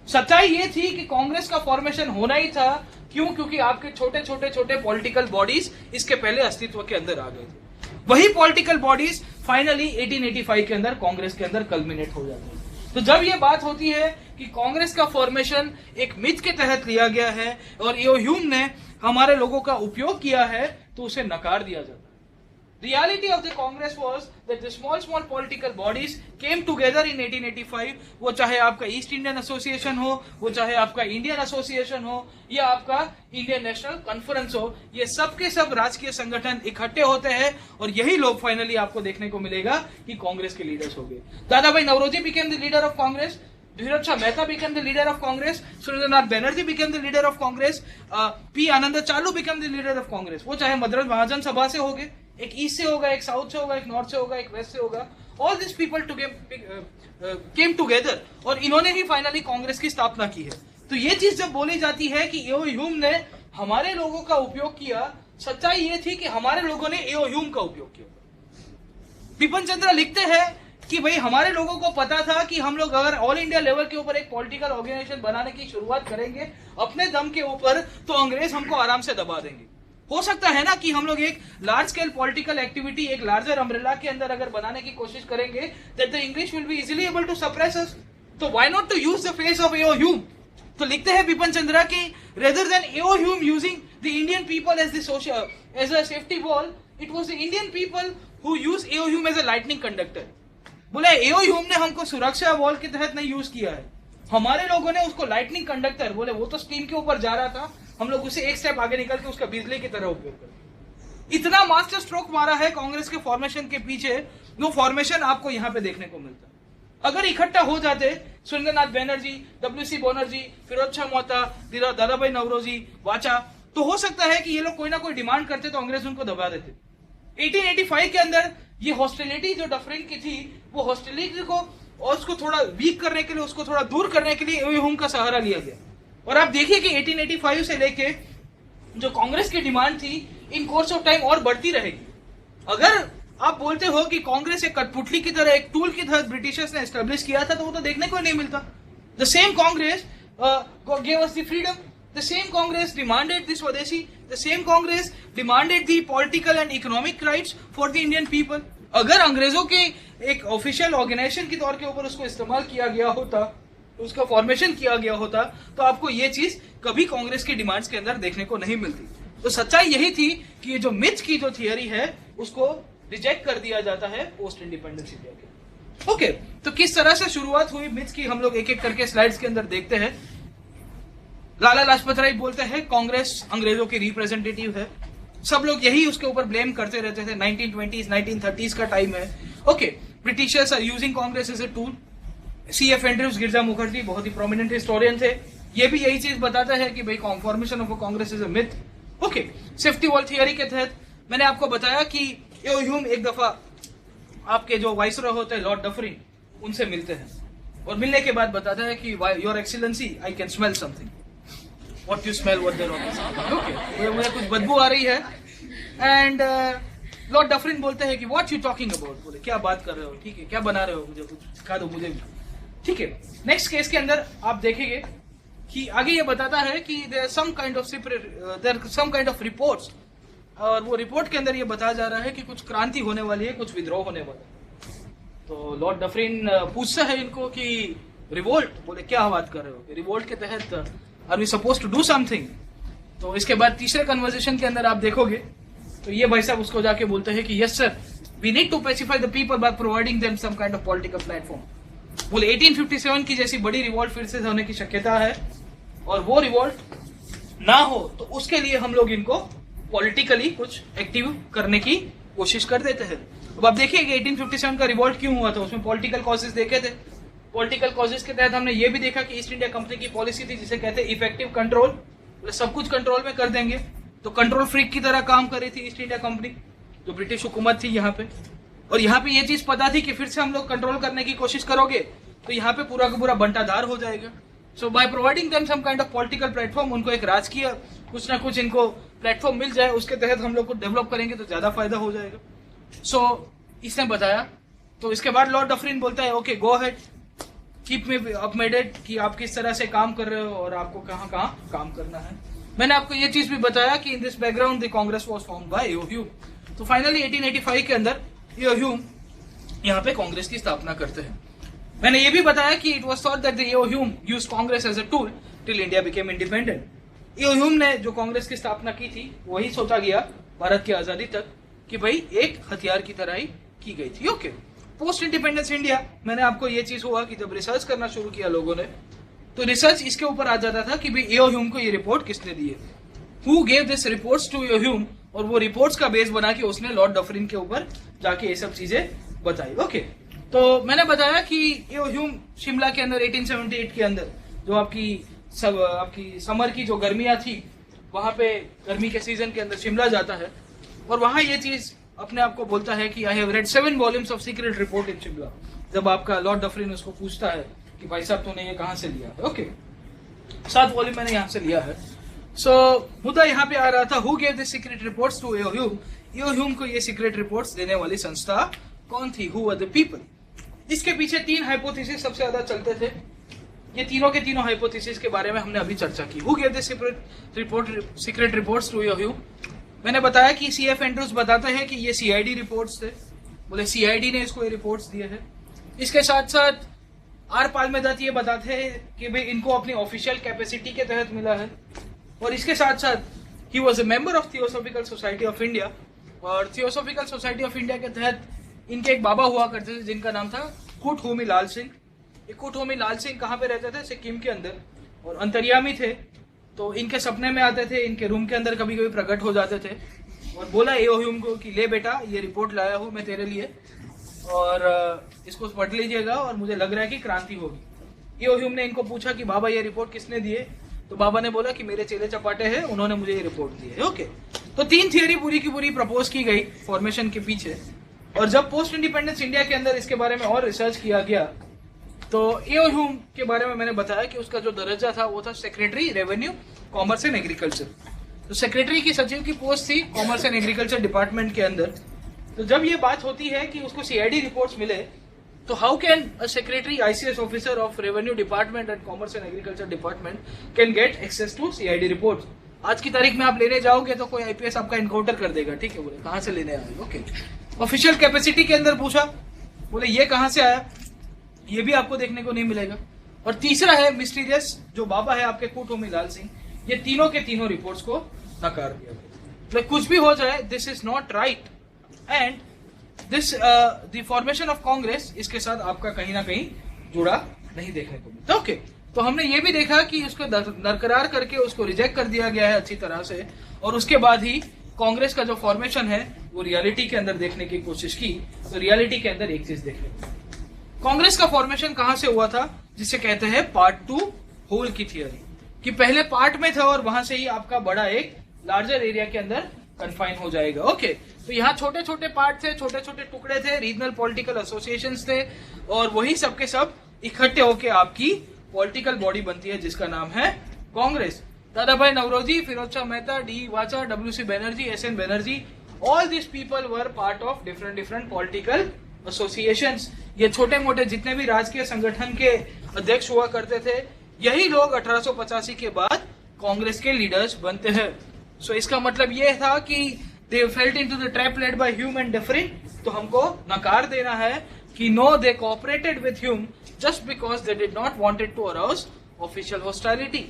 सच्चाई ये थी कि कांग्रेस का फॉर्मेशन होना ही था. क्यों? क्योंकि आपके छोटे छोटे छोटे पॉलिटिकल बॉडीज इसके पहले अस्तित्व के अंदर आ गए थे. वही पॉलिटिकल बॉडीज फाइनली 1885 के अंदर कांग्रेस के अंदर कल्मिनेट हो जाते हैं. तो जब ये बात होती है कि कांग्रेस का फॉर्मेशन एक मिथ के तहत लिया गया है और एओ ह्यूम ने हमारे लोगों का उपयोग किया है, तो उसे नकार दिया जाता है. Reality of the Congress was that the small political bodies came together in 1885. वो चाहे आपका ईस्ट इंडियन एसोसिएशन हो, वो चाहे आपका इंडियन एसोसिएशन हो, या आपका इंडियन नेशनल कॉन्फ्रेंस हो, ये सब के सब राजकीय संगठन इकट्ठे होते हैं और यही लोग फाइनली आपको देखने को मिलेगा कि कांग्रेस के लीडर्स हो गए. Dadabhai Naoroji became the leader of Congress. Dheeraj Shah Mehta became the leader of Congress. Surendranath Banerjee became the leader of Congress. P Ananda Charlu became the leader of Congress. वो चाहे मद्रास महाजन सभा से हो गए, एक ईस्ट से होगा, एक साउथ से होगा, एक नॉर्थ से होगा, एक वेस्ट से होगा. All this people came together और इन्होंने ही फाइनली कांग्रेस की स्थापना की है. तो ये चीज जब बोली जाती है कि एओ ह्यूम ने हमारे लोगों का उपयोग किया, सच्चाई ये थी कि हमारे लोगों ने एओ ह्यूम का उपयोग किया. बिपिन चंद्र लिखते हैं कि भाई हमारे लोगों को पता था कि हम लोग अगर ऑल इंडिया लेवल के ऊपर एक पॉलिटिकल ऑर्गेनाइजेशन बनाने की शुरुआत करेंगे अपने दम के ऊपर, तो अंग्रेज हमको आराम से दबा देंगे. हो सकता है ना कि हम लोग एक लार्ज स्केल पॉलिटिकल एक्टिविटी एक लार्जर अम्ब्रेला के अंदर अगर बनाने की कोशिश करेंगे, that the English will be easily able to suppress us. तो why not to use the face of AO Hume? तो लिखते हैं बिपिन चंद्रा की rather than AO Hume using the Indian people as the social as a safety wall, it was the Indian people who use AO Hume as a lightning conductor. बोले एओ ह्यूम ने हमको सुरक्षा वॉल के तहत नहीं यूज किया है, हमारे लोगों ने उसको लाइटनिंग कंडक्टर, बोले वो तो स्टीम के ऊपर जा रहा था, हम लोग उसे एक स्टेप आगे निकल के उसका बिजली की तरह उपयोग करते. इतना मास्टर स्ट्रोक मारा है कांग्रेस के फॉर्मेशन के पीछे, वो फॉर्मेशन आपको यहाँ पे देखने को मिलता. अगर इकट्ठा हो जाते सुरेंद्रनाथ बैनर्जी, डब्ल्यूसी बनर्जी, फिरोज शाह मोहता, दादा भाई नवरोजी, वाचा, तो हो सकता है कि ये लोग कोई ना कोई डिमांड करते तो अंग्रेज उनको दबा देते. 1885 के अंदर ये हॉस्टिलिटी जो डफरिन की थी, वो हॉस्टिलिटी को और उसको थोड़ा वीक करने के लिए, उसको थोड़ा दूर करने के लिए एओ ह्यूम का सहारा लिया गया. और आप देखिए कि 1885 से लेके जो कांग्रेस की डिमांड थी इन कोर्स ऑफ टाइम और बढ़ती रहेगी. अगर आप बोलते हो कि कांग्रेस एक कठपुतली की तरह, एक टूल की तरह ब्रिटिशर्स ने एस्टेब्लिश किया था, तो वो तो देखने को नहीं मिलता. The same Congress gave us the freedom. The same Congress demanded the Swadeshi. The same Congress demanded the political and economic rights for the Indian people. अगर अंग्रेजों के एक ऑफिशियल ऑर्गेनाइजेशन के तौर के ऊपर उसको इस्तेमाल किया गया होता, उसका फॉर्मेशन किया गया होता, तो आपको ये चीज कभी कांग्रेस की डिमांड्स के अंदर देखने को नहीं मिलती. तो सच्चाई यही थी कि ये जो मिथ की जो थियरी है उसको रिजेक्ट कर दिया जाता है पोस्ट इंडिपेंडेंस इंडिया के. ओके, तो किस तरह से शुरुआत हुई मिथ की हम लोग एक एक करके स्लाइड्स के अंदर देखते हैं. लाला लाजपत राय बोलते हैं कांग्रेस अंग्रेजों की रिप्रेजेंटेटिव है. सब लोग यही उसके ऊपर ब्लेम करते रहते थे. 1920s 1930s का टाइम है. Okay, Britishers are using Congress as a tool. CF Andrews Girija Mukherjee बहुत ही प्रोमिनेंट हिस्टोरियन थे, ये भी यही चीज बताता है कि भाई formation of Congress is a myth. Okay, safety wall theory के तहत मैंने आपको बताया कि एओ ह्यूम एक दफा आपके जो वाइसरॉय होते हैं लॉर्ड डफरिन, उनसे मिलते हैं और मिलने के बाद बताता है कि your excellency I can smell something. What you smell, what they're on. Okay, मुझे कुछ बदबू आ रही है. एंड लॉर्ड डफरिन बोलते हैं कि व्हाट यू टॉकिंग अबाउट. बोले क्या बात कर रहे हो, ठीक है, क्या बना रहे हो, मुझे कुछ सिखा दो मुझे भी. ठीक है, नेक्स्ट केस के अंदर आप देखेंगे कि आगे ये बताता है कि there some kind of reports, और वो रिपोर्ट के अंदर ये बताया जा रहा है कि कुछ क्रांति होने वाली है, कुछ विद्रोह होने वाला है. तो लॉर्ड डफरिन पूछता है इनको कि रिवोल्ट. बोले क्या बात कर रहे हो, रिवोल्ट के तहत are we supposed to do something? तो इसके बाद तीसरे कन्वर्सेशन के अंदर आप देखोगे तो ये भाई साहब उसको जाके बोलते हैं कि yes sir, we need to pacify the people by providing them some kind of political platform. बोले 1857 की जैसी बड़ी रिवॉल्ट फिर से होने की शक्यता है, और वो रिवॉल्ट ना हो तो उसके लिए हम लोग इनको पॉलिटिकली कुछ एक्टिव करने की कोशिश कर देते हैं। अब आप देखिए कि 1857 का रिवॉल्ट क्यों हुआ था, उसमें पॉलिटिकल कॉजेज देखे थे। पॉलिटिकल कॉजेज के तहत हमने ये भी देखा कि ईस्ट इंडिया कंपनी की पॉलिसी थी जिसे कहते हैं इफेक्टिव कंट्रोल, सब कुछ कंट्रोल में कर देंगे। तो कंट्रोल फ्रीक की तरह काम कर रही थी ईस्ट इंडिया कंपनी, जो ब्रिटिश हुकूमत थी यहाँ पे। और यहाँ पे ये चीज पता थी कि फिर से हम लोग कंट्रोल करने की कोशिश करोगे तो यहाँ पे पूरा का पूरा बंटाधार हो जाएगा। So by providing them some kind of political platform, उनको एक राजकीय कुछ ना कुछ इनको प्लेटफॉर्म मिल जाए, उसके तहत हम लोग को डेवलप करेंगे तो ज्यादा फायदा हो जाएगा। सो इसने बताया। तो इसके बाद लॉर्ड डफरिन बोलता है okay go ahead, keep me updated कि आप किस तरह से काम कर रहे हो और आपको कहाँ कहाँ काम करना है। मैंने आपको ये चीज भी बताया कि in this background the Congress was formed by AO Hume. तो फाइनली 1885 के अंदर ईओ ह्यूम यहाँ पे कांग्रेस की स्थापना करते हैं। मैंने ये भी बताया कि it was thought that the AO Hume used Congress as a tool till India became independent. AO Hume ने जो कांग्रेस की स्थापना की थी वही सोचा गया भारत की आजादी तक कि भाई एक हथियार की तरह ही की गई थी। ओके, पोस्ट इंडिपेंडेंस इंडिया, मैंने आपको ये चीज हुआ कि जब रिसर्च करना शुरू किया लोगों ने, तो रिसर्च इसके ऊपर आ जाता था कि भाई ईओ ह्यूम को ये रिपोर्ट किसने दी है, who gave this reports to AO Hume, और वो रिपोर्ट्स का बेस बना के उसने लॉर्ड डफरिन के ऊपर जाके ये सब चीजें बताई। ओके, तो मैंने बताया कि ईओ ह्यूम शिमला के अंदर 1878 के अंदर जो आपकी समर की जो गर्मियां थी, वहां पे गर्मी के सीजन के अंदर शिमला जाता है और वहां ये चीज अपने आप को बोलता है कि I have read 7 volumes of secret report इन शिमला। जब आपका लॉर्ड डफरिन उसको पूछता है कि भाई साहब तूने ये कहां से लिया है, ओके 7 वॉल्यूम मैंने यहाँ से लिया है। सो मुद्दा यहाँ पे आ रहा था, who gave this secret reports to AO Hume, AO Hume को ये सीक्रेट रिपोर्ट्स देने वाली संस्था कौन थी, हु वर द पीपल। इसके पीछे 3 हाइपोथेसिस सबसे ज्यादा चलते थे। ये तीनों के तीनों हाइपोथेसिस के बारे में हमने अभी चर्चा की। Who gave this secret reports to AO Hume, मैंने बताया कि सीएफ एंड्रूज बताते हैं कि ये सीआईडी रिपोर्ट्स थे। बोले सीआईडी ने इसको ये रिपोर्ट्स दिए हैं। इसके साथ साथ आर पालमेदात ये बताते हैं कि भाई इनको अपनी ऑफिशियल कैपेसिटी के तहत मिला है। और इसके साथ साथ he was a member of theosophical society of India, और थियोसॉफिकल सोसाइटी ऑफ इंडिया के तहत इनके एक बाबा हुआ करते थे जिनका नाम था कुट होमी लाल सिंह। ये कुट होमी लाल सिंह कहाँ पे रहते थे, सिक्किम के अंदर, और अंतर्यामी थे। तो इनके सपने में आते थे, इनके रूम के अंदर कभी कभी प्रकट हो जाते थे और बोला ईओ ह्यूम को कि ले बेटा ये रिपोर्ट लाया हूँ मैं तेरे लिए और इसको पढ़ लीजिएगा और मुझे लग रहा है कि क्रांति होगी। ईओ ह्यूम ने इनको पूछा कि बाबा ये रिपोर्ट किसने दी है, तो बाबा ने बोला कि मेरे चेले चपाटे हैं, उन्होंने मुझे ये रिपोर्ट दी है। ओके, तो 3 थियरी पूरी की पूरी प्रपोज की गई फॉर्मेशन के पीछे। और जब पोस्ट इंडिपेंडेंस इंडिया के अंदर इसके बारे में और रिसर्च किया गया तो ईओ ह्यूम के बारे में मैंने बताया कि उसका जो दर्जा था वो था secretary revenue commerce and agriculture. तो सेक्रेटरी की सचिव की पोस्ट थी कॉमर्स एंड एग्रीकल्चर डिपार्टमेंट के अंदर। तो जब ये बात होती है कि उसको सीआईडी रिपोर्ट्स मिले, तो how can a secretary ICS officer of revenue department and commerce and agriculture department can get access to CID reports. आज की तारीख में आप लेने जाओगे तो कोई आईपीएस आपका इनकाउंटर कर देगा, ठीक है, बोले कहां से लेने आए। ओके, ऑफिशियल कैपेसिटी के अंदर पूछा, बोले ये कहां से आया, ये भी आपको देखने को नहीं मिलेगा। और तीसरा है मिस्टीरियस, जो बाबा है आपके कुट होमी लाल सिंह, ये तीनों के तीनों रिपोर्ट्स को नकार दिया गया। तो कुछ भी हो जाए, this is not right and this the formation of Congress इसके साथ आपका कहीं ना कहीं जुड़ा नहीं देखने को मिलता। ओके, तो हमने ये भी देखा कि उसको दरकरार करके उसको रिजेक्ट कर दिया गया है अच्छी तरह से, और उसके बाद ही कांग्रेस का जो फॉर्मेशन है वो रियलिटी के अंदर देखने की कोशिश की। तो रियलिटी के अंदर एक चीज देखने को, कांग्रेस का फॉर्मेशन कहां से हुआ था, जिसे कहते हैं पार्ट 2 होल की थियरी, कि पहले पार्ट में था और वहां से ही आपका बड़ा एक लार्जर एरिया के अंदर कन्फाइन हो जाएगा। ओके, तो यहाँ छोटे छोटे पार्ट थे, छोटे छोटे टुकड़े थे, रीजनल पॉलिटिकल एसोसिएशंस थे, और वही सबके सब इकट्ठे होकर आपकी पॉलिटिकल बॉडी बनती है जिसका नाम है Congress. Dadabhai Naoroji, Firoz Shah Mehta, D Wacha, WC. Banerjee, SN. Banerjee, all this people were part of different political associations. ये छोटे मोटे जितने भी राजकीय संगठन के अध्यक्ष हुआ करते थे, यही लोग 1885 के बाद कांग्रेस के लीडर्स बनते हैं। सो इसका मतलब ये था कि they felt into the trap led by Hume and Dufferin. तो हमको नकार देना है कि no, they cooperated with Hume just because they did not wanted to arouse official hostility.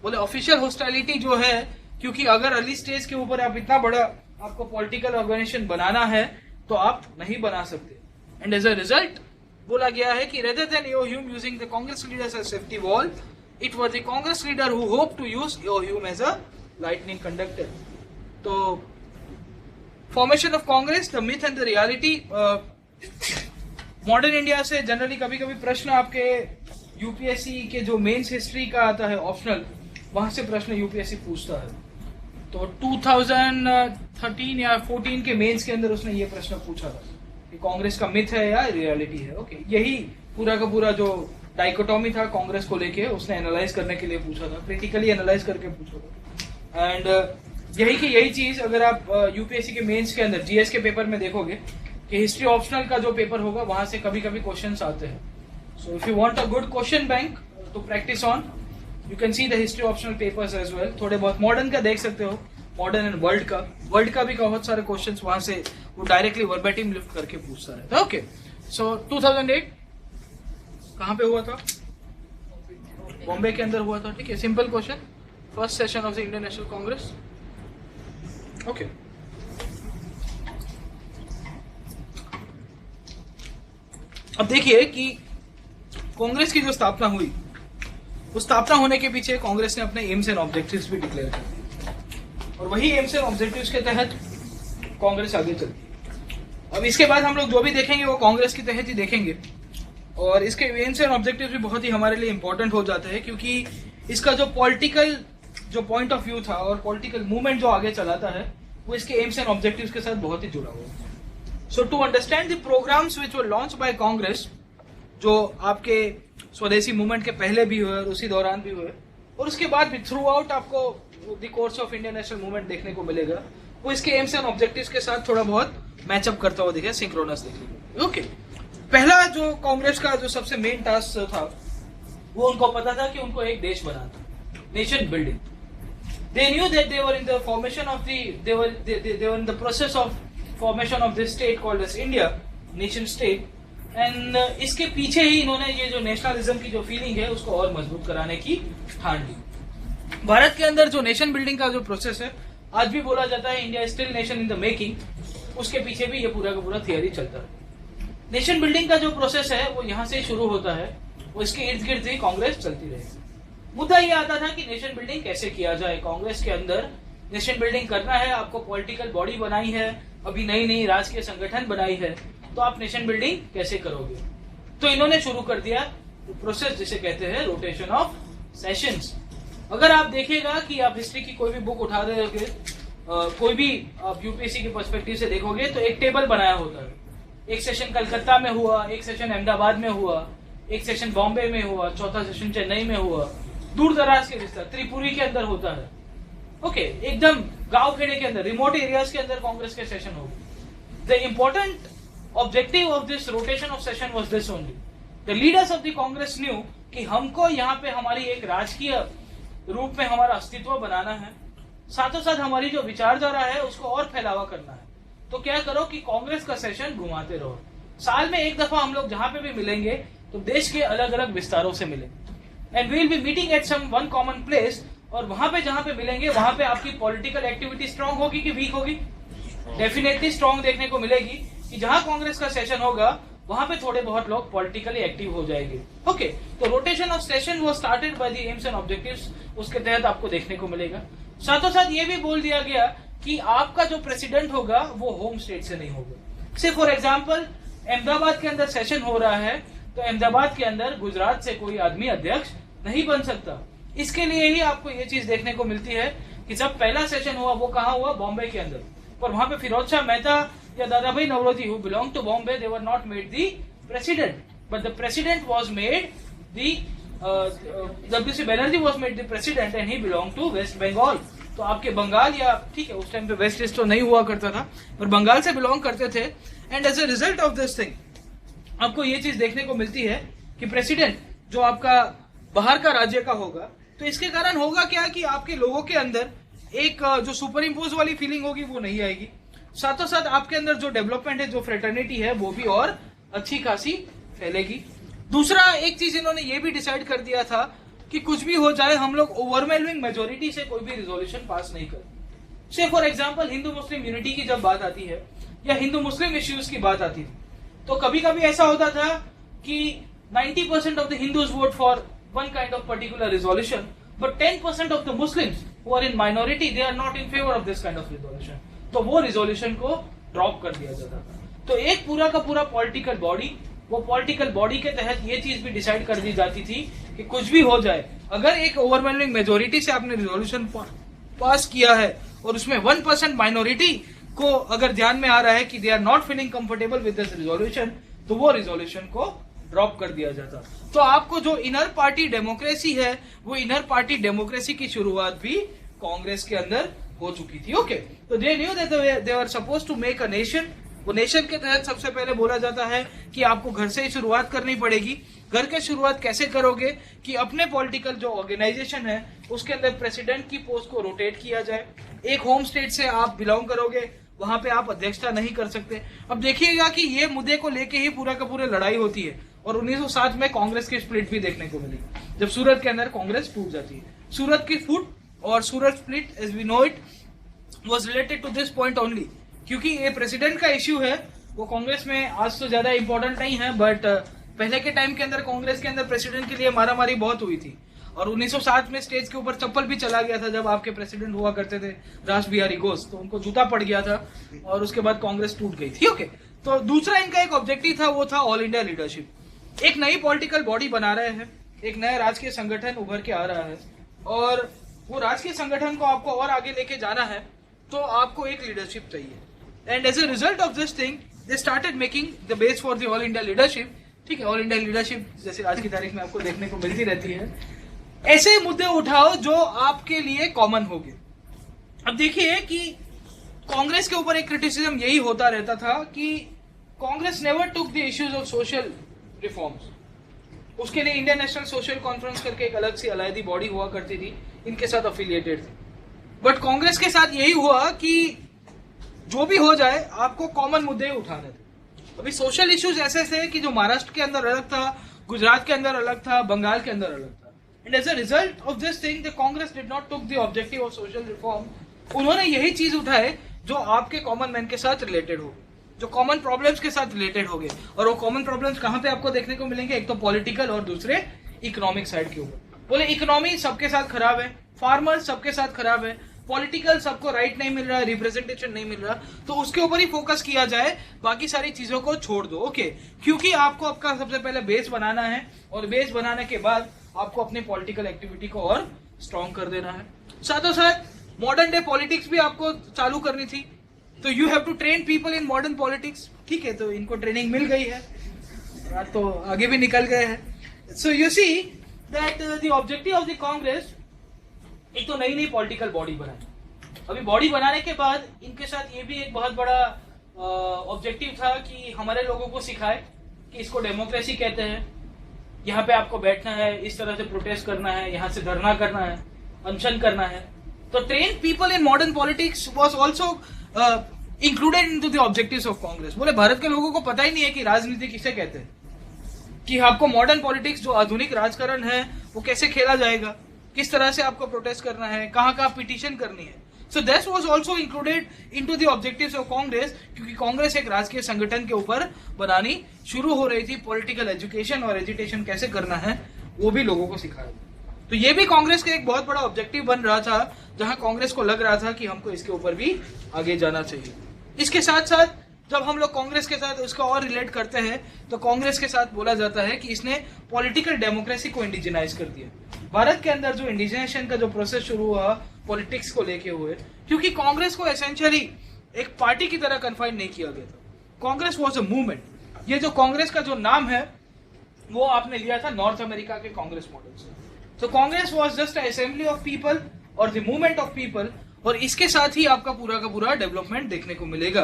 बोले ऑफिशियल हॉस्टाइलिटी जो है क्योंकि अगर अर्ली स्टेज के ऊपर आप इतना बड़ा आपको पॉलिटिकल ऑर्गेनाइजेशन बनाना है तो आप नहीं बना सकते। एंड एज अ रिजल्ट बोला गया है कि rather than Yeo Hume using the Congress leaders as safety wall, it was the Congress leader who hope to use Yeo Hume as a lightning conductor. तो formation of Congress, the myth and the reality. Modern India से जनरली कभी कभी प्रश्न आपके यूपीएससी के जो मेंस हिस्ट्री का आता है ऑप्शनल, वहां से प्रश्न यूपीएससी पूछता है। तो 2013 या 14 के मेंस के अंदर उसने ये प्रश्न पूछा था कि कांग्रेस का मिथ है या रियलिटी है। ओके, यही पूरा का पूरा जो डाइकोटॉमी था कांग्रेस को लेके उसने एनालाइज करने के लिए पूछा था, क्रिटिकली एनालाइज करके पूछा था। एंड यही चीज अगर आप यूपीएससी के मेंस के अंदर जीएस के पेपर में देखोगे कि हिस्ट्री ऑप्शनल का जो पेपर होगा वहां से कभी कभी क्वेश्चंस आते हैं। So if you want a good question bank to practice on, you can see the history optional papers as well. थोड़े बहुत मॉडर्न का देख सकते हो, मॉडर्न एंड वर्ल्ड का भी बहुत सारे क्वेश्चंस वहां से वो डायरेक्टली वर्बेटिम लिफ्ट करके पूछता रहता है। ओके, सो 2008 कहां पे हुआ था? बॉम्बे के अंदर हुआ था। ठीक है, simple question, first session of the Indian national Congress. Okay, अब देखिए कि कांग्रेस की जो स्थापना हुई, उस स्थापना होने के पीछे कांग्रेस ने अपने एम्स एंड ऑब्जेक्टिव्स भी डिक्लेयर कर दिए और वही एम्स एंड ऑब्जेक्टिव्स के तहत कांग्रेस आगे चलती है। अब इसके बाद हम लोग जो भी देखेंगे वो कांग्रेस के तहत ही देखेंगे और इसके एम्स एंड ऑब्जेक्टिव्स भी बहुत ही हमारे लिए इंपॉर्टेंट हो जाते हैं, क्योंकि इसका जो पॉलिटिकल जो पॉइंट ऑफ व्यू था और पॉलिटिकल मूवमेंट जो आगे चलाता है वो इसके एम्स एंड ऑब्जेक्टिव्स के साथ बहुत ही जुड़ा हुआ है। So to understand the programs which were launch by Congress, जो आपके स्वदेशी मूवमेंट के पहले भी हुए और उसी दौरान भी हुए और उसके बाद भी थ्रू आउट आपको the course of Indian national movement देखने को मिलेगा, वो इसके एम्स एंड ऑब्जेक्टिव्स के साथ थोड़ा बहुत मैचअप करता हुआ दिखेगा, सिंक्रोनस दिखेगा। ओके, पहला जो कांग्रेस का जो सबसे मेन टास्क था वो उनको पता था कि उनको एक देश बनाना, nation building. They knew that they were in the formation of they were in the process of formation of this state called as India, nation state, and इसके पीछे ही इन्होंने ये जो नेशनलिज्म की जो फीलिंग है उसको और मजबूत कराने की ठान ली। भारत के अंदर जो नेशन बिल्डिंग का जो प्रोसेस है, आज भी बोला जाता है India still nation in the making, उसके पीछे भी ये पूरा का पूरा थियरी चलता है। नेशन बिल्डिंग का जो प्रोसेस है वो यहाँ से शुरू होता है, वो इसके इर्द गिर्द ही कांग्रेस चलती रहेगी। मुद्दा ये आता था कि नेशन बिल्डिंग कैसे किया जाए। कांग्रेस के अंदर नेशन बिल्डिंग करना है, आपको पॉलिटिकल बॉडी बनाई है, अभी नई नई राजकीय संगठन बनाई है, तो आप नेशन बिल्डिंग कैसे करोगे? तो इन्होंने शुरू कर दिया प्रोसेस जिसे कहते हैं रोटेशन ऑफ सेशंस। अगर आप देखिएगा कि आप हिस्ट्री की कोई भी बुक उठा रहे होगे, कोई भी आप यूपीएससी के पर्सपेक्टिव से देखोगे तो एक टेबल बनाया होता है। एक सेशन कलकत्ता में हुआ, एक सेशन अहमदाबाद में हुआ, एक सेशन बॉम्बे में हुआ, चौथा सेशन चेन्नई में हुआ, दूर दराज के विस्तार त्रिपुरी के अंदर होता है। ओके, एकदम गांव खेड़े के अंदर, रिमोट एरियाज के अंदर कांग्रेस के सेशन होगी। The important objective of this rotation of session was this only, the leaders of the Congress new कि हमको यहाँ पे हमारी एक राजकीय रूप में हमारा अस्तित्व बनाना है, साथों साथ हमारी जो विचारधारा है उसको और फैलावा करना है। तो क्या करो कि कांग्रेस का सेशन घुमाते रहो, साल में एक दफा हम लोग जहां पे भी मिलेंगे तो देश के अलग अलग विस्तारों से मिलेंगे, and we will be meeting at some one common place, और वहां पे जहां पे मिलेंगे वहां पे आपकी पॉलिटिकल एक्टिविटी स्ट्रांग होगी कि वीक होगी? डेफिनेटली स्ट्रांग देखने को मिलेगी कि जहां कांग्रेस का सेशन होगा वहां पे थोड़े बहुत लोग पॉलिटिकली एक्टिव हो जाएंगे। ओके, तो rotation of session was started by the AIIMS and objectives, उसके तहत आपको देखने को मिलेगा। साथों साथ ये भी बोल दिया गया कि आपका जो प्रेसिडेंट होगा वो होम स्टेट से नहीं होगा। से फॉर एग्जाम्पल अहमदाबाद के अंदर सेशन हो रहा है तो अहमदाबाद के अंदर गुजरात से कोई आदमी अध्यक्ष नहीं बन सकता। इसके लिए ही आपको ये चीज देखने को मिलती है कि जब पहला सेशन हुआ वो कहाँ हुआ? बॉम्बे के अंदर, पर वहां पे फिरोज शाह मेहता या Dadabhai Naoroji who belong to Bombay, they were not made the president, but the president was made the W.C. Banerjee was made the president and he belonged to West Bengal। तो आपके बंगाल, या ठीक है उस टाइम पे वेस्ट ईस्ट तो नहीं हुआ करता था, पर बंगाल से बिलोंग करते थे। And as a result of this thing आपको ये चीज देखने को मिलती है कि प्रेसिडेंट जो आपका बाहर का राज्य का होगा, तो इसके कारण होगा क्या कि आपके लोगों के अंदर एक जो सुपर इम्पोज वाली फीलिंग होगी वो नहीं आएगी। साथों साथ आपके अंदर जो डेवलपमेंट है, जो फ्रेटर्निटी है, वो भी और अच्छी खासी फैलेगी। दूसरा एक चीज इन्होंने ये भी डिसाइड कर दिया था कि कुछ भी हो जाए हम लोग ओवरवेलमिंग मेजोरिटी से कोई भी रिजोल्यूशन पास नहीं करें। से for example Hindu Muslim unity की जब बात आती है या हिंदू मुस्लिम इश्यूज की बात आती थी, तो कभी कभी ऐसा होता था कि 90% of the Hindus vote for one kind of particular resolution, but 10% of the Muslims who are in minority they are not in favour of this kind of resolution, तो वो रिजोल्यूशन को ड्रॉप कर दिया जाता था। तो एक पूरा का पूरा पॉलिटिकल बॉडी, वो पॉलिटिकल बॉडी के तहत ये चीज भी डिसाइड कर दी जाती थी कि कुछ भी हो जाए, अगर एक ओवरवेलमिंग मेजोरिटी से आपने रिजोल्यूशन पास किया है और उसमें 1% माइनॉरिटी को अगर ध्यान में आ रहा है कि they are not feeling comfortable with this resolution, तो वो रिजोल्यूशन को ड्रॉप कर दिया जाता। तो आपको जो इनर पार्टी डेमोक्रेसी है, वो इनर पार्टी डेमोक्रेसी की शुरुआत भी कांग्रेस के अंदर हो चुकी थी। ओके, तो they knew that they are suppose to make a nation. वो नेशन के तहत सबसे पहले बोला जाता है कि आपको घर से ही शुरुआत करनी पड़ेगी। घर के शुरुआत कैसे करोगे कि अपने पॉलिटिकल जो ऑर्गेनाइजेशन है उसके अंदर प्रेसिडेंट की पोस्ट को रोटेट किया जाए। एक होम स्टेट से आप बिलोंग करोगे, वहां पे आप अध्यक्षता नहीं कर सकते। अब देखिएगा कि ये मुद्दे को लेके ही पूरा का पूरा लड़ाई होती है और 1907 में कांग्रेस की स्प्लिट भी देखने को मिली, जब सूरत के अंदर कांग्रेस टूट जाती है। सूरत की फूट और Surat split as we know it was related to this point only, क्योंकि ये प्रेसिडेंट का इश्यू है, वो कांग्रेस में आज तो ज्यादा इंपॉर्टेंट नहीं है, बट पहले के टाइम के अंदर कांग्रेस के अंदर प्रेसिडेंट के लिए मारामारी बहुत हुई थी और 1907 में स्टेज के ऊपर चप्पल भी चला गया था जब आपके प्रेसिडेंट हुआ करते थे रास बिहारी घोष, तो उनको जूता पड़ गया था और उसके बाद कांग्रेस टूट गई थी। ओके, तो दूसरा इनका एक ऑब्जेक्टिव था, वो था ऑल इंडिया लीडरशिप। एक नई पॉलिटिकल बॉडी बना रहे हैं, एक नया राजकीय संगठन उभर के आ रहा है और वो राजकीय संगठन को आपको और आगे लेके जाना है, तो आपको एक लीडरशिप चाहिए। And as a result of this thing they started making the base for the all India leadership. ठीक है, ऑल इंडिया लीडरशिप जैसे आज की तारीख में आपको देखने को मिलती रहती है। ऐसे मुद्दे उठाओ जो आपके लिए कॉमन होंगे। अब देखिए कि कांग्रेस के ऊपर एक क्रिटिसिज्म यही होता रहता था कि Congress never took the issues of social reforms. उसके लिए इंडियन नेशनल सोशल कॉन्फ्रेंस करके एक अलग सी अलायदी बॉडी हुआ करती थी, इनके साथ अफिलिएटेड थी। बट कांग्रेस के साथ यही हुआ कि जो भी हो जाए आपको कॉमन मुद्दे उठाने थे। अभी सोशल इश्यूज ऐसे थे कि जो महाराष्ट्र के अंदर अलग था, गुजरात के अंदर अलग था, बंगाल के अंदर अलग था। And as a result of this thing the Congress did not took the objective of social reform. उन्होंने यही चीज उठाए जो आपके कॉमन मैन के साथ रिलेटेड हो, जो कॉमन प्रॉब्लम्स के साथ रिलेटेड हो गए। और वो कॉमन प्रॉब्लम्स कहां पे आपको देखने को मिलेंगे, एक तो पॉलिटिकल और दूसरे इकोनॉमिक साइड के ऊपर। बोले इकोनॉमी सबके साथ खराब है, फार्मर्स सबके साथ खराब है, पॉलिटिकल सबको राइट नहीं मिल रहा, रिप्रेजेंटेशन नहीं मिल रहा, तो उसके ऊपर ही फोकस किया जाए, बाकी सारी चीजों को छोड़ दो। ओके, क्योंकि आपको आपका सबसे पहले बेस बनाना है और बेस बनाने के बाद आपको अपनी पॉलिटिकल एक्टिविटी को और स्ट्रॉन्ग कर देना है। साथों साथ मॉडर्न डे पॉलिटिक्स भी आपको चालू करनी थी, तो you have to train people in modern politics. ठीक है, तो इनको ट्रेनिंग मिल गई है, तो आगे भी निकल गए हैं। So you see that the objective of the Congress, एक तो नई नई पॉलिटिकल बॉडी बनाई। अभी बॉडी बनाने के बाद इनके साथ ये भी एक बहुत बड़ा ऑब्जेक्टिव था कि हमारे लोगों को सिखाए कि इसको डेमोक्रेसी कहते हैं, यहाँ पे आपको बैठना है, इस तरह से प्रोटेस्ट करना है, यहाँ से धरना करना है, अनशन करना है। तो train people in modern politics was also included into the objectives of Congress. बोले भारत के लोगों को पता ही नहीं है कि राजनीति किसे कहते हैं, कि आपको मॉडर्न पॉलिटिक्स जो आधुनिक राजकारण है वो कैसे खेला जाएगा, किस तरह से आपको प्रोटेस्ट करना है, कहाँ कहाँ पिटीशन करनी है। So this was also included into the objectives of Congress, क्योंकि कांग्रेस एक राजकीय संगठन के ऊपर बनानी शुरू हो रही थी। पॉलिटिकल एजुकेशन और एजुटेशन कैसे करना है वो भी लोगों को सिखाया। तो ये भी कांग्रेस का एक बहुत बड़ा ऑब्जेक्टिव बन रहा था, जहां कांग्रेस को लग रहा था कि हमको इसके ऊपर भी आगे जाना चाहिए। इसके साथ साथ जब हम लोग कांग्रेस के साथ उसको और रिलेट करते हैं, तो कांग्रेस के साथ बोला जाता है कि इसने पॉलिटिकल डेमोक्रेसी को इंडिजिनाइज कर दिया। भारत के अंदर जो इंडिजिनेशन का जो प्रोसेस शुरू हुआ पॉलिटिक्स को लेके हुए, क्योंकि कांग्रेस को एसेंशियली एक पार्टी की तरह कन्फाइन नहीं किया गया था। Congress was a movement. ये जो कांग्रेस का जो नाम है वो आपने लिया था नॉर्थ अमेरिका के कांग्रेस मॉडल से। तो Congress was just a assembly of people और द मूवमेंट ऑफ पीपल, और इसके साथ ही आपका पूरा का पूरा डेवलपमेंट देखने को मिलेगा।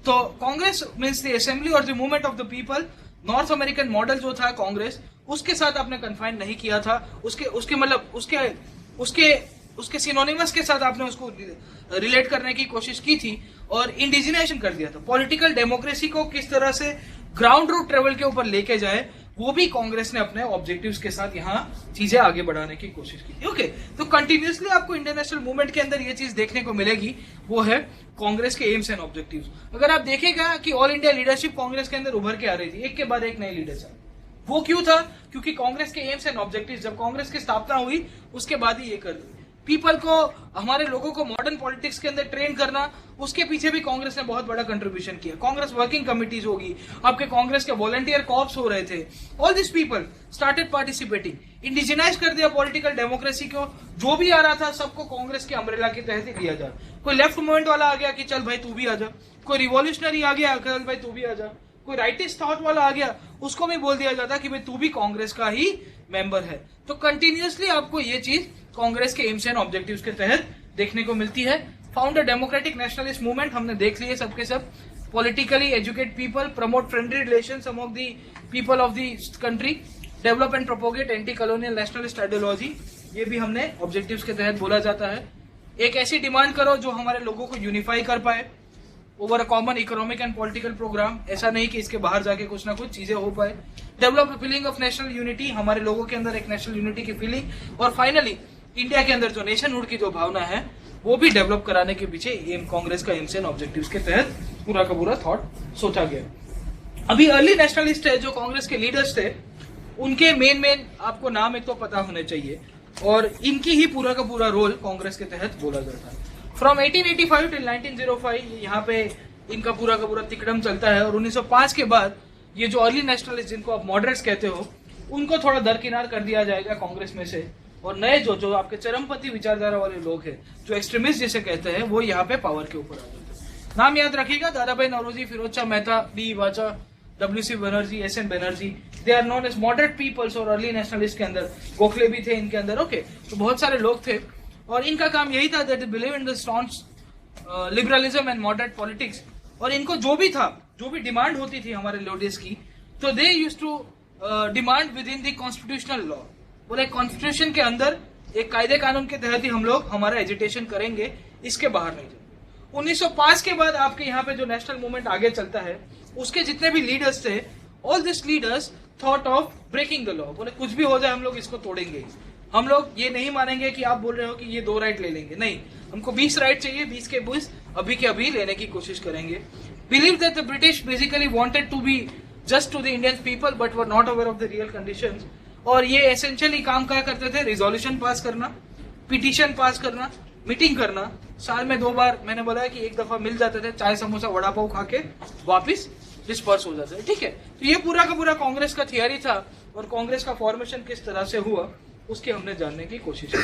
तो कांग्रेस मीन्स द असेंबली और the movement of the people. North American model जो था कांग्रेस, उसके साथ आपने कन्फाइन नहीं किया था, उसके मतलब उसके सिनोनिमस के साथ आपने उसको रिलेट करने की कोशिश की थी और इंडिजिनेशन कर दिया था। पॉलिटिकल डेमोक्रेसी को किस तरह से ग्राउंड रूट ट्रेवल के ऊपर लेके जाए वो भी कांग्रेस ने अपने ऑब्जेक्टिव्स के साथ यहाँ चीजें आगे बढ़ाने की कोशिश की थी। ओके, तो कंटिन्यूसली आपको इंडियन नेशनल मूवमेंट के अंदर ये चीज देखने को मिलेगी, वो है कांग्रेस के एम्स एंड ऑब्जेक्टिव्स। अगर आप देखेगा कि ऑल इंडिया लीडरशिप कांग्रेस के अंदर उभर के आ रही थी, एक के बाद एक नए लीडर्स आए। वो क्यों था? क्योंकि कांग्रेस के एम्स एंड ऑब्जेक्टिव्स जब कांग्रेस की स्थापना हुई उसके बाद ही ये कर दी। पीपल को, हमारे लोगों को मॉडर्न पॉलिटिक्स के अंदर ट्रेन करना, उसके पीछे भी कांग्रेस ने बहुत बड़ा कंट्रीब्यूशन किया। कांग्रेस वर्किंग कमिटीज होगी, आपके कांग्रेस के वॉलंटियर कॉर्प्स हो रहे थे। All this people started participating, indigenise कर दिया पॉलिटिकल डेमोक्रेसी को। जो भी आ रहा था सबको कांग्रेस के अम्ब्रेला के तहत ही लिया जा। कोई लेफ्ट मूवमेंट वाला आ गया कि चल भाई तू भी आ जा, कोई रिवॉल्यूशनरी आ गया चल भाई तू भी आ जा, कोई राइटिस्ट थॉट वाला आ गया उसको भी बोल दिया जाता कि भाई तू भी कांग्रेस का ही मेंबर है। तो कंटिन्यूअसली आपको ये चीज कांग्रेस के एम्स एंड ऑब्जेक्टिव्स के तहत देखने को मिलती है। फाउंडर डेमोक्रेटिक नेशनलिस्ट मूवमेंट हमने देख लिए सबके सब। Politically educate people, promote friendly relations among the people of the country, develop and propagate anti colonial nationalist ideology, ये भी हमने ऑब्जेक्टिव्स के तहत बोला जाता है। एक ऐसी डिमांड करो जो हमारे लोगों को यूनिफाई कर पाए over a common economic and political program, ऐसा नहीं कि इसके बाहर जाके कुछ ना कुछ चीजें हो पाए। Develop feeling of national unity, हमारे लोगों के अंदर एक नेशनल यूनिटी की फीलिंग। और फाइनली इंडिया के अंदर जो नेशनहुड की जो भावना है वो भी डेवलप कराने के पीछे एम कांग्रेस का एम्स एंड ऑब्जेक्टिव्स के तहत पूरा का पूरा थॉट सोचा गया। अभी अर्ली नेशनलिस्ट है जो कांग्रेस के लीडर्स थे, उनके मेन आपको नाम एक तो पता होने चाहिए और इनकी ही पूरा का पूरा रोल कांग्रेस के तहत बोला जाता है। फ्रॉम 1885 टिल 1905 यहाँ पे इनका पूरा का पूरा तिकड़म चलता है। और 1905 के बाद ये जो अर्ली नेशनलिस्ट जिनको आप मॉडरेट्स कहते हो, उनको थोड़ा दरकिनार कर दिया जाएगा कांग्रेस में से, और नए जो आपके चरमपंथी विचारधारा वाले लोग हैं, जो एक्सट्रीमिस्ट जिसे कहते हैं, वो यहाँ पे पावर के ऊपर आ जाते हैं। नाम याद रखिएगा, Dadabhai Naoroji, Firoz Shah Mehta, D Wacha, WC Banerjee, SN Banerjee, they are known as moderate peoples. और अर्ली नेशनलिस्ट के अंदर गोखले भी थे इनके अंदर। ओके, तो बहुत सारे लोग थे और इनका काम यही था that believe in the stones liberalism and moderate politics. और इनको जो भी था, जो भी डिमांड होती थी हमारे लोडीज की, तो they used to demand within the constitutional law. बोले कॉन्स्टिट्यूशन के अंदर एक कायदे कानून के तहत ही हम लोग हमारा एजिटेशन करेंगे, इसके बाहर नहीं जाएंगे। 1905 के बाद आपके यहाँ पे जो नेशनल मूवमेंट आगे चलता है, उसके जितने भी लीडर्स थे, all this leaders thought of breaking the law. बोले कुछ भी हो जाए हम लोग इसको तोड़ेंगे, हम लोग ये नहीं मानेंगे कि आप बोल रहे हो कि ये 2 राइट ले लेंगे, नहीं, हमको 20 राइट चाहिए, 20 के 20 अभी के अभी लेने की कोशिश करेंगे। Believe that the British basically wanted to be just to the Indian people but were not aware of the real conditions. और ये एसेंशियली काम क्या करते थे? रिजोल्यूशन पास करना, पिटीशन पास करना, मीटिंग करना। साल में 2 बार, मैंने बोला है कि एक दफा मिल जाते थे, चाय समोसा वड़ा पाव खा के वापिस डिस्पर्स हो जाते थे। ठीक है, तो ये पूरा का पूरा कांग्रेस का थियरी था और कांग्रेस का फॉर्मेशन किस तरह से हुआ उसकी हमने जानने की कोशिश की।